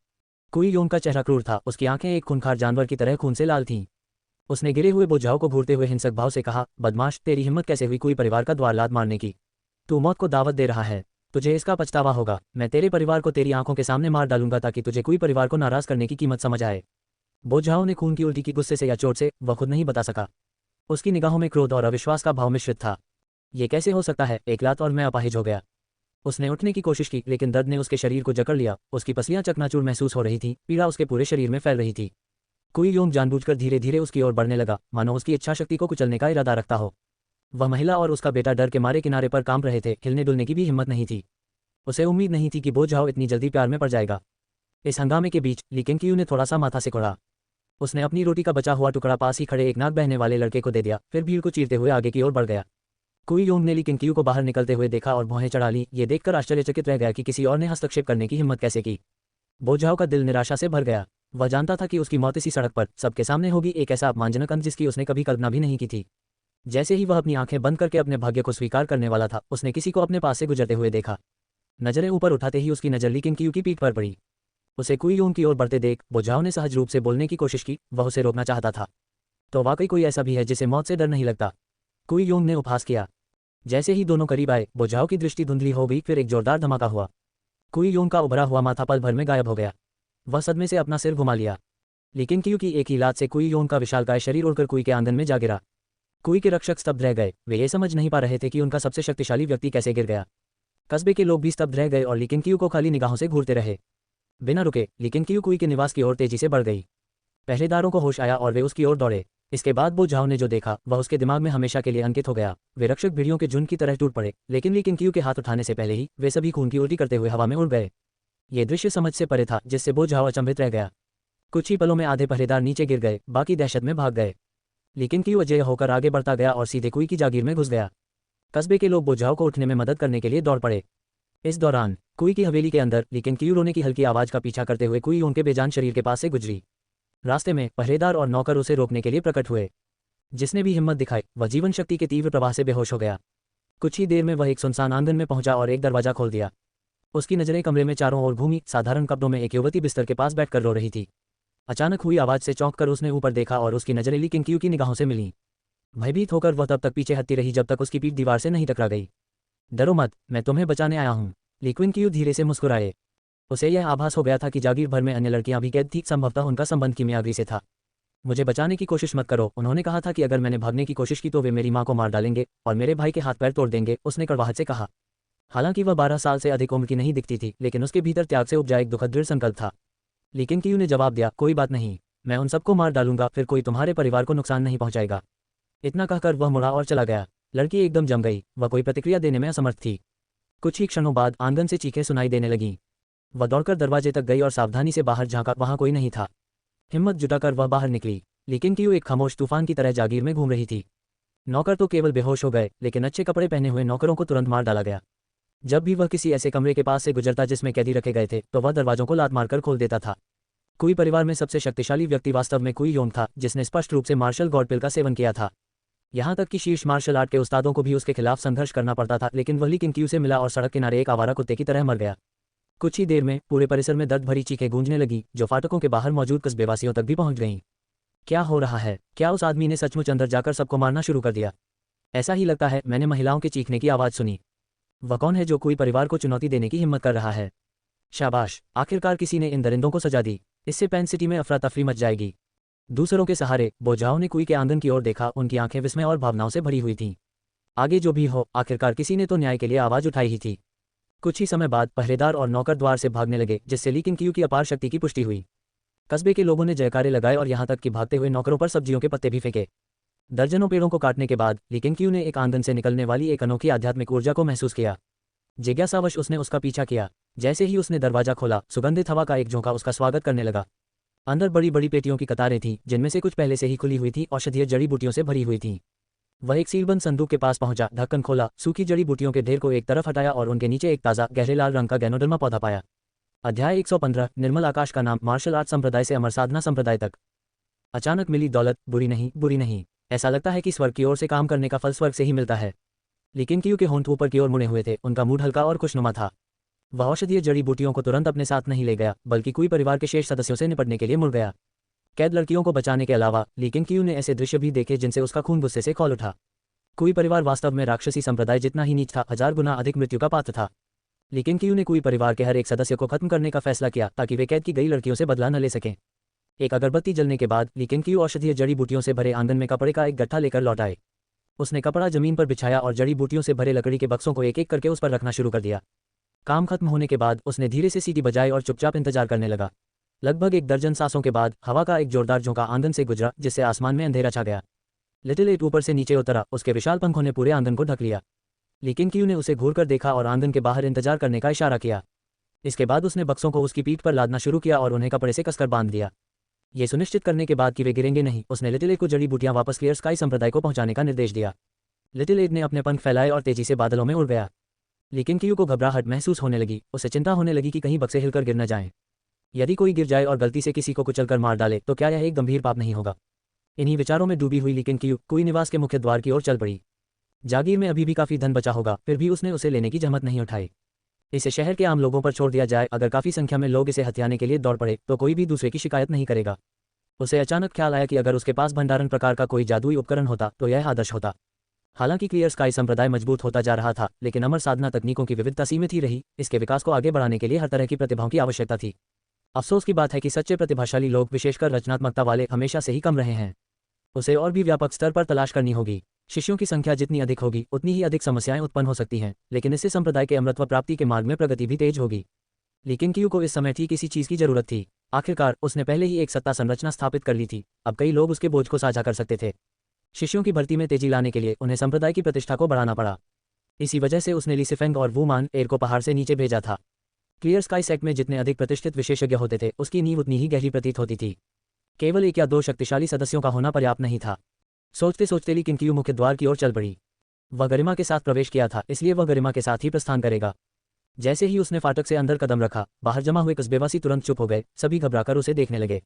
कुई योंग का चेहरा क्रूर था, उसकी आंखें एक खूंखार जानवर की तरह खून से लाल थीं। उसने गिरे हुए बोझाओं को घूरते हुए हिंसक भाव से कहा, बदमाश, तेरी हिम्मत कैसे हुई कोई परिवार का द्वार लात मारने की? तू मौत को दावत दे रहा है, तुझे इसका पछतावा होगा। मैं तेरे परिवार को तेरी आंखों के सामने मार डालूंगा ताकि तुझे कोई परिवार को नाराज करने की कीमत समझ आए। बोझाओ ने खून की उल्टी की, गुस्से से या चोट से वह खुद नहीं बता सका। उसकी निगाहों में क्रोध और अविश्वास का भाव मिश्रित था। ये कैसे हो सकता है? एक लात और मैं अपाहिज हो गया। उसने उठने की कोशिश की, लेकिन दर्द ने उसके शरीर को जकड़ लिया। उसकी पसलियां चकनाचूर महसूस हो रही थी, पीड़ा उसके पूरे शरीर में फैल रही थी। कुई योंग जानबूझकर धीरे धीरे उसकी ओर बढ़ने लगा, मानो उसकी इच्छाशक्ति को कुचलने का इरादा रखता हो। वह महिला और उसका बेटा डर के मारे किनारे पर कांप रहे थे, हिलने डुलने की भी हिम्मत नहीं थी। उसे उम्मीद नहीं थी कि बोझाओ इतनी जल्दी प्यार में पड़ जाएगा। इस हंगामे के बीच ली किंग ने थोड़ा सा माथा सिकोड़ा। उसने अपनी रोटी का बचा हुआ टुकड़ा पास ही खड़े एक नाक बहने वाले लड़के को दे दिया, फिर भीड़ को चीरते हुए आगे की ओर बढ़ गया। कुई योंग ने ली किंग को बाहर निकलते हुए देखा और भौहें चढ़ा ली। ये देखकर आश्चर्यचकित रह गया कि किसी और ने हस्तक्षेप करने की हिम्मत कैसे की। बोझाओ का दिल निराशा से भर गया। वह जानता था कि उसकी मौत इसी सड़क पर सबके सामने होगी, एक ऐसा अपमानजनक अंत जिसकी उसने कभी कल्पना भी नहीं की थी। जैसे ही वह अपनी आंखें बंद करके अपने भाग्य को स्वीकार करने वाला था, उसने किसी को अपने पास से गुजरते हुए देखा। नजरें ऊपर उठाते ही उसकी नजर ली किंग की पीठ पर पड़ी। उसे कुई योंग की ओर बढ़ते देख बोझाओ ने सहज रूप से बोलने की कोशिश की। वह उसे रोकना चाहता था। तो वाकई कोई ऐसा भी है जिसे मौत से डर नहीं लगता? कुई योंग ने उपहास किया। जैसे ही दोनों करीब आए, बोझाओ की दृष्टि धुंधली हो गई, फिर एक जोरदार धमाका हुआ। कुई योंग का उभरा हुआ माथा पल भर में गायब हो गया। वह सदमे से अपना सिर घुमा लिया। लेकिन क्यू की एक ही लात से कुई योंग का विशालकाय शरीर उड़कर कुई के आंगन में जा गिरा। कुई के रक्षक स्तब्ध रह गए। वे ये समझ नहीं पा रहे थे कि उनका सबसे शक्तिशाली व्यक्ति कैसे गिर गया। कस्बे के लोग भी स्तब्ध रह गए और ली किंग को खाली निगाहों से घूरते रहे। बिना रुके ली किंग कुई के निवास की ओर तेजी से बढ़ गई। पहरेदारों को होश आया और वे उसकी ओर दौड़े। इसके बाद बोझाओ ने जो देखा वह उसके दिमाग में हमेशा के लिए अंकित हो गया। वे रक्षक भीड़ियों के झुंड की तरह टूट पड़े, लेकिन ली किंग के हाथ उठाने से पहले ही वे सभी खून की उल्टी करते हुए हवा में उड़ गए। ये दृश्य समझ से परे था, जिससे बोझाओ अचंभित रह गया। कुछ ही पलों में आधे पहरेदार नीचे गिर गए, बाकी दहशत में भाग गए। लेकिन क्यू अजय होकर आगे बढ़ता गया और सीधे कुई की जागीर में घुस गया। कस्बे के लोग बोझाओ को उठने में मदद करने के लिए दौड़ पड़े। इस दौरान कुई की हवेली के अंदर लेकिन क्यू रोने की हल्की आवाज का पीछा करते हुए कुई उनके बेजान शरीर के पास से गुजरी। रास्ते में पहरेदार और नौकर उसे रोकने के लिए प्रकट हुए। जिसने भी हिम्मत दिखाई वह जीवन शक्ति के तीव्र प्रवाह से बेहोश हो गया। कुछ ही देर में वह एक सुनसान आंगन में पहुंचा और एक दरवाजा खोल दिया। उसकी नजरें कमरे में चारों ओर घूमी। साधारण कपड़ों में एक युवती बिस्तर के पास बैठकर रो रही थी। अचानक हुई आवाज से चौंककर उसने ऊपर देखा और उसकी नजरें ली किंग की निगाहों से मिलीं। भयभीत होकर वह तब तक पीछे हटती रही जब तक उसकी पीठ दीवार से नहीं टकरा गई। डरो मत, मैं तुम्हें बचाने आया हूँ। ली क्यू धीरे से मुस्कुराए। उसे यह आभास हो गया था कि जागीर भर में अन्य लड़कियां भी कैद थी, संभवतः उनका संबंध कीमियागरी से था। मुझे बचाने की कोशिश मत करो, उन्होंने कहा था कि अगर मैंने भागने की कोशिश की तो वे मेरी मां को मार डालेंगे और मेरे भाई के हाथ पैर तोड़ देंगे, उसने कड़वाहट से कहा। हालांकि वह 12 साल से अधिक उम्र की नहीं दिखती थी, लेकिन उसके भीतर त्याग से उपजा एक दुखद दृढ़ संकल्प था। लेकिन क्यू ने जवाब दिया, कोई बात नहीं, मैं उन सबको मार डालूंगा, फिर कोई तुम्हारे परिवार को नुकसान नहीं पहुंचाएगा। इतना कहकर वह मुड़ा और चला गया। लड़की एकदम जम गई, वह कोई प्रतिक्रिया देने में असमर्थ थी। कुछ ही क्षणों बाद आंगन से चीखें सुनाई देने लगीं। वह दौड़कर दरवाजे तक गई और सावधानी से बाहर झांका, वहां कोई नहीं था। हिम्मत जुटाकर वह बाहर निकली। लेकिन क्यू एक खामोश तूफान की तरह जागीर में घूम रही थी। नौकर तो केवल बेहोश हो गए, लेकिन अच्छे कपड़े पहने हुए नौकरों को तुरंत मार डाला गया। जब भी वह किसी ऐसे कमरे के पास से गुजरता जिसमें कैदी रखे गए थे, तो वह दरवाजों को लात मारकर खोल देता था। कुई परिवार में सबसे शक्तिशाली व्यक्ति वास्तव में कुई योंग था, जिसने स्पष्ट रूप से मार्शल गॉड पिल का सेवन किया था। यहाँ तक कि शीर्ष मार्शल आर्ट के उस्तादों को भी उसके खिलाफ संघर्ष करना पड़ता था, लेकिन वह ली किंग से मिला और सड़क किनारे एक आवारा कुत्ते की तरह मर गया। कुछ ही देर में पूरे परिसर में दर्द भरी चीखें गूंजने लगी, जो फाटकों के बाहर मौजूद कस्बेवासियों तक भी पहुंच गईं। क्या हो रहा है? क्या उस आदमी ने सचमुच अंदर जाकर सबको मारना शुरू कर दिया? ऐसा ही लगता है, मैंने महिलाओं के चीखने की आवाज़ सुनी। वह कौन है जो कोई परिवार को चुनौती देने की हिम्मत कर रहा है? शाबाश, आखिरकार किसी ने इन दरिंदों को सजा दी। इससे पेन सिटी में अफरा तफरी मच जाएगी। दूसरों के सहारे बोझाओं ने कुई के आंगन की ओर देखा, उनकी आंखें विस्मय और भावनाओं से भरी हुई थीं। आगे जो भी हो, आखिरकार किसी ने तो न्याय के लिए आवाज़ उठाई ही थी। कुछ ही समय बाद पहरेदार और नौकर द्वार से भागने लगे, जिससे ली किंग कियू की अपार शक्ति की पुष्टि हुई। कस्बे के लोगों ने जयकारे लगाए और यहाँ तक कि भागते हुए नौकरों पर सब्जियों के पत्ते भी फेंके। दर्जनों पेड़ों को काटने के बाद ली किंग कियू ने एक आंगन से निकलने वाली एक अनोखी आध्यात्मिक ऊर्जा को महसूस किया। जिज्ञासावश उसने उसका पीछा किया। जैसे ही उसने दरवाजा खोला, सुगंधित हवा का एक झोंका उसका स्वागत करने लगा। अंदर बड़ी बड़ी पेटियों की कतारें थीं, जिनमें से कुछ पहले से ही खुली हुई थीं, औषधीय जड़ी बूटियों से भरी हुई थीं। वह एक सीलबंद संदूक के पास पहुंचा, ढक्कन खोला, सूखी जड़ी बूटियों के ढेर को एक तरफ हटाया और उनके नीचे एक ताज़ा गहरे लाल रंग का गैनोडर्मा पौधा पाया। अध्याय 115, निर्मल आकाश का नाम, मार्शल आर्ट संप्रदाय से अमर साधना संप्रदाय तक। अचानक मिली दौलत बुरी नहीं, बुरी नहीं। ऐसा लगता है कि स्वर्ग की ओर से काम करने का फल स्वर्ग से ही मिलता है। लेकिन कियू के होंठ ऊपर की ओर मुड़े हुए थे, उनका मूड हल्का और खुशनुमा था। वह औषधीय जड़ी बूटियों को तुरंत अपने साथ नहीं ले गया, बल्कि कोई परिवार के शेष सदस्यों से निपटने के लिए मुड़ गया। कैद लड़कियों को बचाने के अलावा ली किंग कियू ने ऐसे दृश्य भी देखे जिनसे उसका खून गुस्से से खौल उठा। कोई परिवार वास्तव में राक्षसी संप्रदाय जितना ही नीच था, 1000 गुना अधिक मृत्यु का पात्र था। लेकिन कियू ने कोई परिवार के हर एक सदस्य को खत्म करने का फैसला किया ताकि वे कैद की गई लड़कियों से बदला न ले सकें। एक अगरबत्ती जलने के बाद ली किंग कियू औषधीय जड़ी बूटियों से भरे आंगन में कपड़े का एक गट्ठा लेकर लौट आए। उसने कपड़ा जमीन पर बिछाया और जड़ी बूटियों से भरे लकड़ी के बक्सों को एक एक करके उस पर रखना शुरू कर दिया। काम खत्म होने के बाद उसने धीरे से सीटी बजाई और चुपचाप इंतजार करने लगा। लगभग 1 दर्जन सांसों के बाद हवा का एक जोरदार झोंका आंगन से गुजरा, जिससे आसमान में अंधेरा छा गया। लिटिल एट ऊपर से नीचे उतरा, उसके विशाल पंखों ने पूरे आंगन को ढक लिया। लेकिन कियू ने उसे घूरकर देखा और आंगन के बाहर इंतजार करने का इशारा किया। इसके बाद उसने बक्सों को उसकी पीठ पर लादना शुरू किया और उन्हें कपड़े से कसकर बांध दिया। ये सुनिश्चित करने के बाद कि वे गिरेंगे नहीं, उसने लिटिल एट को जड़ी बूटियां वापस क्लियर स्काई संप्रदाय को पहुंचाने का निर्देश दिया। लिटिल एट ने अपने पंख फैलाए और तेजी से बादलों में उड़ गया। लेकिन कियू को घबराहट महसूस होने लगी। उसे चिंता होने लगी कि कहीं बक्से हिलकर गिर न जाएं। यदि कोई गिर जाए और गलती से किसी को कुचलकर मार डाले तो क्या यह एक गंभीर पाप नहीं होगा? इन्हीं विचारों में डूबी हुई ली किंग कियू कुई निवास के मुख्य द्वार की ओर चल पड़ी। जागीर में अभी भी काफी धन बचा होगा, फिर भी उसने उसे लेने की जहमत नहीं उठाई। इसे शहर के आम लोगों पर छोड़ दिया जाए, अगर काफी संख्या में लोग इसे हथियाने के लिए दौड़ पड़े तो कोई भी दूसरे की शिकायत नहीं करेगा। उसे अचानक ख्याल आया कि अगर उसके पास भंडारण प्रकार का कोई जादुई उपकरण होता तो यह आदर्श होता। हालांकि क्लियर स्काई संप्रदाय मजबूत होता जा रहा था, लेकिन अमर साधना तकनीकों की विविधता सीमित ही रही। इसके विकास को आगे बढ़ाने के लिए हर तरह की प्रतिभाओं की आवश्यकता थी। अफसोस की बात है कि सच्चे प्रतिभाशाली लोग, विशेषकर रचनात्मकता वाले, हमेशा से ही कम रहे हैं। उसे और भी व्यापक स्तर पर तलाश करनी होगी। शिष्यों की संख्या जितनी अधिक होगी, उतनी ही अधिक समस्याएं उत्पन्न हो सकती हैं, लेकिन इससे संप्रदाय के अमृतत्व प्राप्ति के मार्ग में प्रगति भी तेज होगी। लेकिन कियू को इस समय ठीक इसी चीज की जरूरत थी। आखिरकार उसने पहले ही एक सत्ता संरचना स्थापित कर ली थी, अब कई लोग उसके बोझ को साझा कर सकते थे। शिष्यों की भर्ती में तेजी लाने के लिए उन्हें संप्रदाय की प्रतिष्ठा को बढ़ाना पड़ा। इसी वजह से उसने ली सिफेंग और वू मान एर को पहाड़ से नीचे भेजा था। क्लियर स्काई सेक्ट में जितने अधिक प्रतिष्ठित विशेषज्ञ होते थे, उसकी नींव उतनी ही गहरी प्रतीत होती थी। केवल 1 या 2 शक्तिशाली सदस्यों का होना पर्याप्त नहीं था। सोचते सोचते ली किंग कियू मुख्य द्वार की ओर चल पड़ी। वह गरिमा के साथ प्रवेश किया था, इसलिए वह गरिमा के साथ ही प्रस्थान करेगा। जैसे ही उसने फाटक से अंदर कदम रखा, बाहर जमा हुए कस्बेवासी तुरंत चुप हो गए, सभी घबराकर उसे देखने लगे।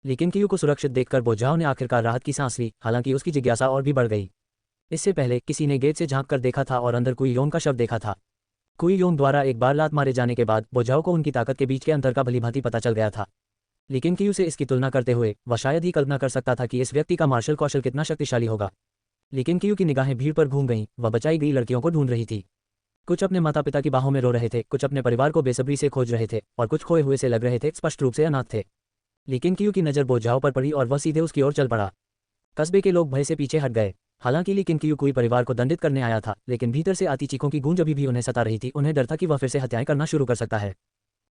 लेकिन कियू को सुरक्षित देखकर बोझाओं ने आखिरकार राहत की सांस ली, हालांकि उसकी जिज्ञासा और भी बढ़ गई। इससे पहले किसी ने गेट से झांक कर देखा था और अंदर कुई योन का शव देखा था। कुई योन द्वारा एक बार लात मारे जाने के बाद बोझाओं को उनकी ताकत के बीच के अंतर का भलीभांति पता चल गया था। लेकिन कियू से इसकी तुलना करते हुए वह शायद ही कल्पना कर सकता था कि इस व्यक्ति का मार्शल कौशल कितना शक्तिशाली होगा। लेकिन कियू की निगाहें भीड़ पर घूम गईं, वह बचाई गई लड़कियों को ढूंढ रही थी। कुछ अपने माता पिता की बाहों में रो रहे थे, कुछ अपने परिवार को बेसब्री से खोज रहे थे और कुछ खोए हुए से लग रहे थे, स्पष्ट रूप से अनाथ थे। लेकिन कियू की नज़र बोझाओं पर पड़ी और वह सीधे उसकी ओर चल पड़ा। कस्बे के लोग भय से पीछे हट गए। हालांकि लेकिन कियू कोई परिवार को दंडित करने आया था, लेकिन भीतर से आती चीखों की गूंज अभी भी उन्हें सता रही थी। उन्हें डर था कि वह फिर से हत्याएं करना शुरू कर सकता है।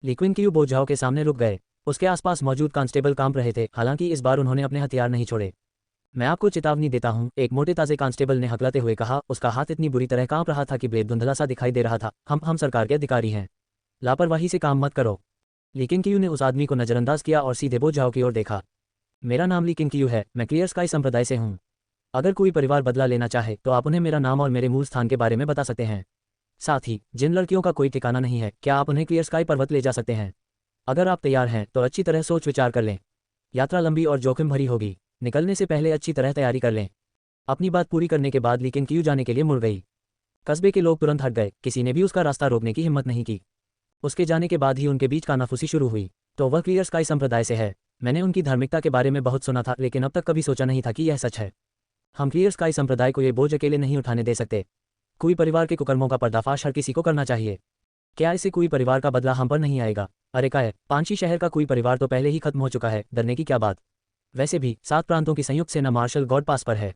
लेकिन कियू बोझाओं के सामने रुक गए। उसके आसपास मौजूद कांस्टेबल कांप रहे थे, हालांकि इस बार उन्होंने अपने हथियार नहीं छोड़े। मैं आपको चेतावनी देता हूं, एक मोटे ताजे कांस्टेबल ने हकलाते हुए कहा। उसका हाथ इतनी बुरी तरह कांप रहा था कि ब्लेड धुंधला सा दिखाई दे रहा था। हम सरकार के अधिकारी हैं, लापरवाही से काम मत करो। लेकिन कियू ने उस आदमी को नजरअंदाज किया और सीधे बोझाओं की ओर देखा। मेरा नाम ली किंग कियू है, मैं क्लियर स्काई संप्रदाय से हूँ। अगर कोई परिवार बदला लेना चाहे तो आप उन्हें मेरा नाम और मेरे मूल स्थान के बारे में बता सकते हैं। साथ ही जिन लड़कियों का कोई ठिकाना नहीं है, क्या आप उन्हें क्लियर स्काई पर्वत ले जा सकते हैं? अगर आप तैयार हैं तो अच्छी तरह सोच विचार कर लें। यात्रा लंबी और जोखिम भरी होगी, निकलने से पहले अच्छी तरह तैयारी कर लें। अपनी बात पूरी करने के बाद ली किंग कियू जाने के लिए मुड़ गई। कस्बे के लोग तुरंत हट गए, किसी ने भी उसका रास्ता रोकने की हिम्मत नहीं की। उसके जाने के बाद ही उनके बीच कानाफूसी शुरू हुई। तो वह क्लियर स्काई संप्रदाय से है। मैंने उनकी धार्मिकता के बारे में बहुत सुना था, लेकिन अब तक कभी सोचा नहीं था कि यह सच है। हम क्लियर स्काई संप्रदाय को ये बोझ अकेले नहीं उठाने दे सकते। कोई परिवार के कुकर्मों का पर्दाफाश हर किसी को करना चाहिए। क्या इससे कोई परिवार का बदला हम पर नहीं आएगा? अरे क्या है, पांची शहर का कोई परिवार तो पहले ही खत्म हो चुका है, डरने की क्या बात। वैसे भी 7 प्रांतों की संयुक्त सेना मार्शल गॉड पास पर है।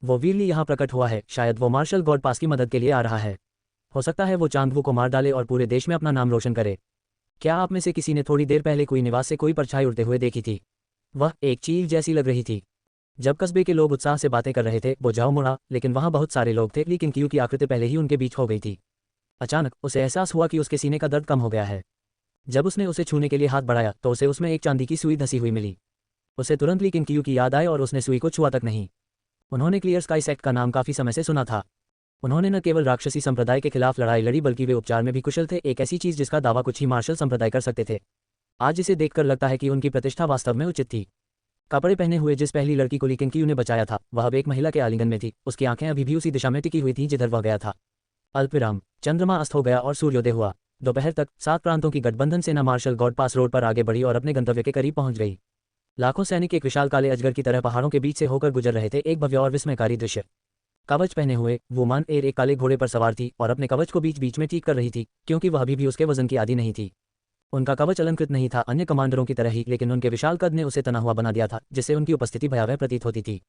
वो वीरली यहाँ प्रकट हुआ है, शायद वो मार्शल गॉड पास की मदद के लिए आ रहा है। हो सकता है वो चांदवू को मार डाले और पूरे देश में अपना नाम रोशन करे। क्या आप में से किसी ने थोड़ी देर पहले कोई निवास से कोई परछाई उड़ते हुए देखी थी? वह एक चील जैसी लग रही थी। जब कस्बे के लोग उत्साह से बातें कर रहे थे वो जाओ मुड़ा, लेकिन वहाँ बहुत सारे लोग थे, लेकिन क्यू की आकृति पहले ही उनके बीच हो गई थी। अचानक उसे एहसास हुआ कि उसके सीने का दर्द कम हो गया है। जब उसने उसे छूने के लिए हाथ बढ़ाया तो उसे उसमें एक चांदी की सुई धसी हुई मिली। उसे तुरंत लेकिन क्यू की याद आई और उसने सुई को छुआ तक नहीं। उन्होंने क्लियर स्काई सेक्ट का नाम काफ़ी समय से सुना था। उन्होंने न केवल राक्षसी संप्रदाय के खिलाफ लड़ाई लड़ी बल्कि वे उपचार में भी कुशल थे, एक ऐसी चीज़ जिसका दावा कुछ ही मार्शल संप्रदाय कर सकते थे। आज इसे देखकर लगता है कि उनकी प्रतिष्ठा वास्तव में उचित थी। कपड़े पहने हुए जिस पहली लड़की को लीकिन क्यू ने बचाया था वह अब एक महिला के आलिंगन में थी। उसकी आंखें अभी भी उसी दिशा में टिकी हुई थीं जिधर वह गया था। अल्पविराम, चंद्रमा अस्त हो गया और सूर्योदय हुआ। दोपहर तक 7 प्रांतों की गठबंधन सेना मार्शल गॉड पास रोड पर आगे बढ़ी और अपने गंतव्य के करीब पहुंच गई। लाखों सैनिक एक विशाल काले अजगर की तरह पहाड़ों के बीच से होकर गुजर रहे थे, एक भव्य और विस्मयकारी दृश्य। कवच पहने हुए वुमान एयर एक काले घोड़े पर सवार थी और अपने कवच को बीच बीच में ठीक कर रही थी, क्योंकि वह अभी भी उसके वजन की आदी नहीं थी। उनका कवच अलंकृत नहीं था अन्य कमांडरों की तरह ही, लेकिन उनके विशाल कद ने उसे तना हुआ बना दिया था, जिससे उनकी उपस्थिति भयावह प्रतीत होती थी।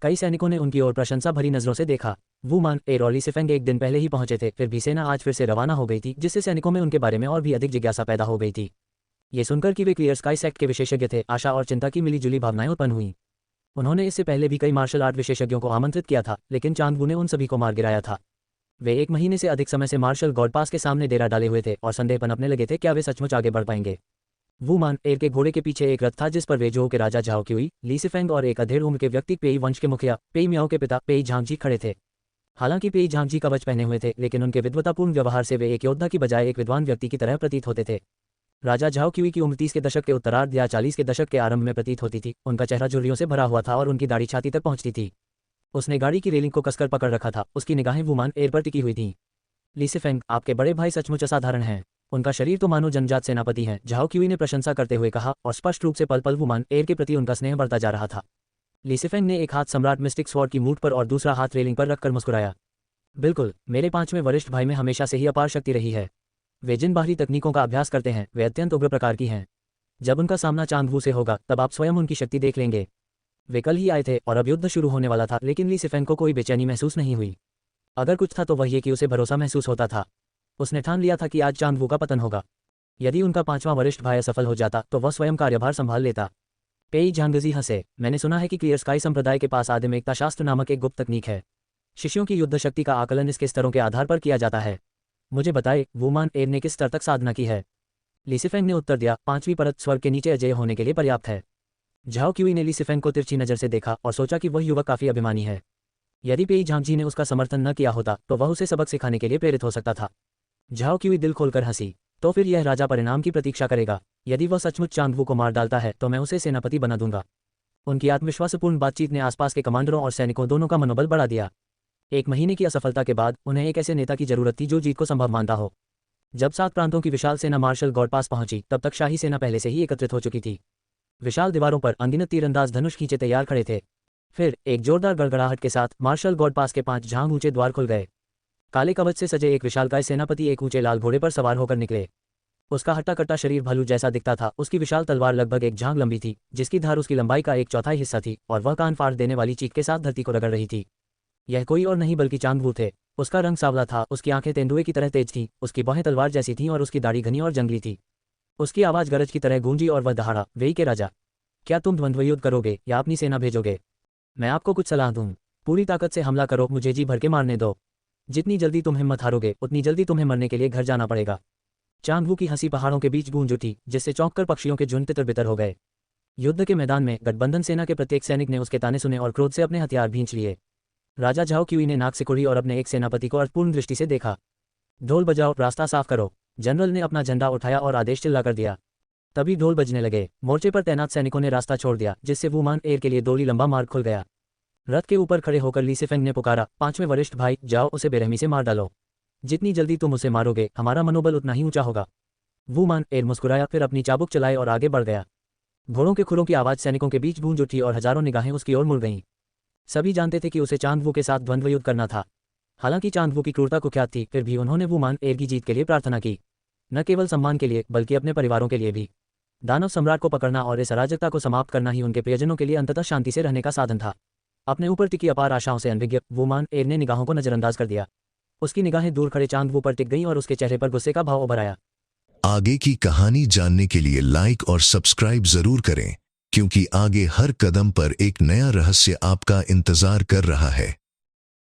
कई सैनिकों ने उनकी ओर प्रशंसा भरी नजरों से देखा। वुमान एयर और ली सिफेंग एक दिन पहले ही पहुंचे थे, फिर भी सेना आज फिर से रवाना हो गई थी, जिससे सैनिकों में उनके बारे में और भी अधिक जिज्ञासा पैदा हो गई थी। ये सुनकर कि वे क्लियर स्काई सेक्ट के विशेषज्ञ थे, आशा और चिंता की मिलीजुली भावनाएं उत्पन्न हुई। उन्होंने इससे पहले भी कई मार्शल आर्ट विशेषज्ञों को आमंत्रित किया था, लेकिन चांदवू ने उन सभी को मार गिराया था। वे 1 महीने से अधिक समय से मार्शल गॉड पास के सामने डेरा डाले हुए थे और संदेह पनपने लगे थे क्या वे सचमुच आगे बढ़ पाएंगे। वुमान एयर के घोड़े के पीछे एक रथ था जिस पर वेजो के राजा झाओ क्यूई, ली सिफेंग और एक अधेड़ उम्र के व्यक्ति पेई वंश के मुखिया पेई मियाओ के पिता पेई झांगजी खड़े थे। हालांकि पेई झांगजी कवच पहने हुए थे, लेकिन उनके विद्वतापूर्ण व्यवहार से वे एक योद्धा की बजाय एक विद्वान व्यक्ति की तरह प्रतीत होते थे। राजा झाओ क्यूई की उम्र 30 के दशक के उत्तरार्ध या 40 के दशक के आरंभ में प्रतीत होती थी। उनका चेहरा झुर्रियों से भरा हुआ था और उनकी दाढ़ी छाती तक पहुंचती थी। उसने गाड़ी की रेलिंग को कसकर पकड़ रखा था, उसकी निगाहें वुमान एयर पर टिकी हुई थीं। ली सिफेंग, आपके बड़े भाई सचमुच असाधारण हैं। उनका शरीर तो मानो जनजात सेनापति हैं, झाओ क्यूई ने प्रशंसा करते हुए कहा, और स्पष्ट रूप से पल पल वुमान एयर के प्रति उनका स्नेह बढ़ता जा रहा था। ली सिफेंग ने एक हाथ सम्राट मिस्टिक स्वॉर्ड की मूठ पर और दूसरा हाथ रेलिंग पर रखकर मुस्कुराया। बिल्कुल, मेरे 5वें वरिष्ठ भाई में हमेशा से ही अपार शक्ति रही है। वे जिन बाहरी तकनीकों का अभ्यास करते हैं वे अत्यंत उग्र प्रकार की हैं। जब उनका सामना चांदवू से होगा तब आप स्वयं उनकी शक्ति देख लेंगे। वे कल ही आए थे और अब युद्ध शुरू होने वाला था, लेकिन ली सिफेंग को कोई बेचैनी महसूस नहीं हुई। अगर कुछ था तो वह ये कि उसे भरोसा महसूस होता था। उसने ठान लिया था कि आज चांदवू का पतन होगा। यदि उनका 5वां वरिष्ठ भाई असफल हो जाता तो वह स्वयं कार्यभार संभाल लेता। पेई झांगजी हंसे, मैंने सुना है कि क्लियर स्काई संप्रदाय के पास आदिम एकता शास्त्र नामक एक गुप्त तकनीक है। शिष्यों की युद्ध शक्ति का आकलन इसके स्तरों के आधार पर किया जाता है। मुझे बताए, वुमान एयर ने किस स्तर तक साधना की है? ली सिफेंग ने उत्तर दिया, 5वीं परत स्वर्ग के नीचे अजय होने के लिए पर्याप्त है। झाओ क्यूई ने ली सिफेंग को तिरछी नजर से देखा और सोचा कि वह युवक काफी अभिमानी है। यदि पेई झांगजी ने उसका समर्थन न किया होता तो वह उसे सबक सिखाने के लिए प्रेरित हो सकता था। झाओ क्यूई दिल खोलकर हंसी, तो फिर यह राजा परिणाम की प्रतीक्षा करेगा। यदि वह सचमुच चांदवू को मार डालता है तो मैं उसे सेनापति बना दूंगा। उनकी आत्मविश्वासपूर्ण बातचीत ने आसपास के कमांडरों और सैनिकों दोनों का मनोबल बढ़ा दिया। 1 महीने की असफलता के बाद उन्हें एक ऐसे नेता की जरूरत थी जो जीत को संभव मानता हो। जब 7 प्रांतों की विशाल सेना मार्शल गॉड पास पहुंची तब तक शाही सेना पहले से ही एकत्रित हो चुकी थी। विशाल दीवारों पर अनगिनत तीरंदाज धनुष खींचे तैयार खड़े थे। फिर एक जोरदार गड़गड़ाहट के साथ मार्शल गॉड पास के 5 झांग ऊंचे द्वार खुल गए। काले कवच से सजे एक विशालकाय सेनापति एक ऊंचे लाल घोड़े पर सवार होकर निकले। उसका हट्टा कट्टा शरीर भालू जैसा दिखता था। उसकी विशाल तलवार लगभग 1 झांग लंबी थी, जिसकी धार उसकी लंबाई का 1/4 हिस्सा थी, और वह कान फाड़ देने वाली चीख के साथ धरती को रगड़ रही थी। यह कोई और नहीं बल्कि चांदवू थे। उसका रंग सांवला था, उसकी आंखें तेंदुए की तरह तेज थीं, उसकी बाहें तलवार जैसी थीं और उसकी दाढ़ी घनी और जंगली थी। उसकी आवाज़ गरज की तरह गूंजी और वह दहाड़ा, वेई के राजा, क्या तुम द्वंद्व युद्ध करोगे या अपनी सेना भेजोगे? मैं आपको कुछ सलाह दूं। पूरी ताकत से हमला करो, मुझे जी भर के मारने दो। जितनी जल्दी तुम हिम्मत हारोगे उतनी जल्दी तुम्हें मरने के लिए घर जाना पड़ेगा। चांदवू की हंसी पहाड़ों के बीच गूंज उठी, जिससे चौंककर पक्षियों के झुंड तितर बितर हो गए। युद्ध के मैदान में गठबंधन सेना के प्रत्येक सैनिक ने उसके ताने सुने और क्रोध से अपने हथियार भींच लिए। राजा झाओ क्यूई ने नाक सिकुड़ी और अपने एक सेनापति को अर्थपूर्ण दृष्टि से देखा। ढोल बजाओ, रास्ता साफ करो। जनरल ने अपना झंडा उठाया और आदेश चिल्लाकर दिया। तभी ढोल बजने लगे। मोर्चे पर तैनात सैनिकों ने रास्ता छोड़ दिया, जिससे वुमान एयर के लिए 2 ली लंबा मार्ग खुल गया। रथ के ऊपर खड़े होकर ली सिफेंग ने पुकारा, 5वें वरिष्ठ भाई, जाओ उसे बेरहमी से मार डालो। जितनी जल्दी तुम उसे मारोगे हमारा मनोबल उतना ही ऊंचा होगा। वुमान एयर मुस्कुराया, फिर अपनी चाबुक चलाए और आगे बढ़ गया। घोड़ों के खुरों की आवाज़ सैनिकों के बीच गूंज उठी और हजारों निगाहें उसकी ओर मुड़ गईं। सभी जानते थे कि उसे चांद वू के साथ द्वंद्व युद्ध करना था। हालांकि चांद वू की क्रूरता कुख्यात थी, फिर भी उन्होंने वू मान एर की जीत के लिए प्रार्थना की, न केवल सम्मान के लिए बल्कि अपने परिवारों के लिए भी। दानव सम्राट को पकड़ना और इस अराजकता को समाप्त करना ही उनके प्रियजनों के लिए अंततः शांति से रहने का साधन था। अपने ऊपर टिकी अपार आशाओं से अनभिज्ञ वू मान एर ने निगाहों को नजरअंदाज कर दिया। उसकी निगाहें दूर खड़े चांद वू पर टिक गईं और उसके चेहरे पर गुस्से का भाव उभर आया। आगे की कहानी जानने के लिए लाइक और सब्सक्राइब जरूर करें, क्योंकि आगे हर कदम पर एक नया रहस्य आपका इंतजार कर रहा है।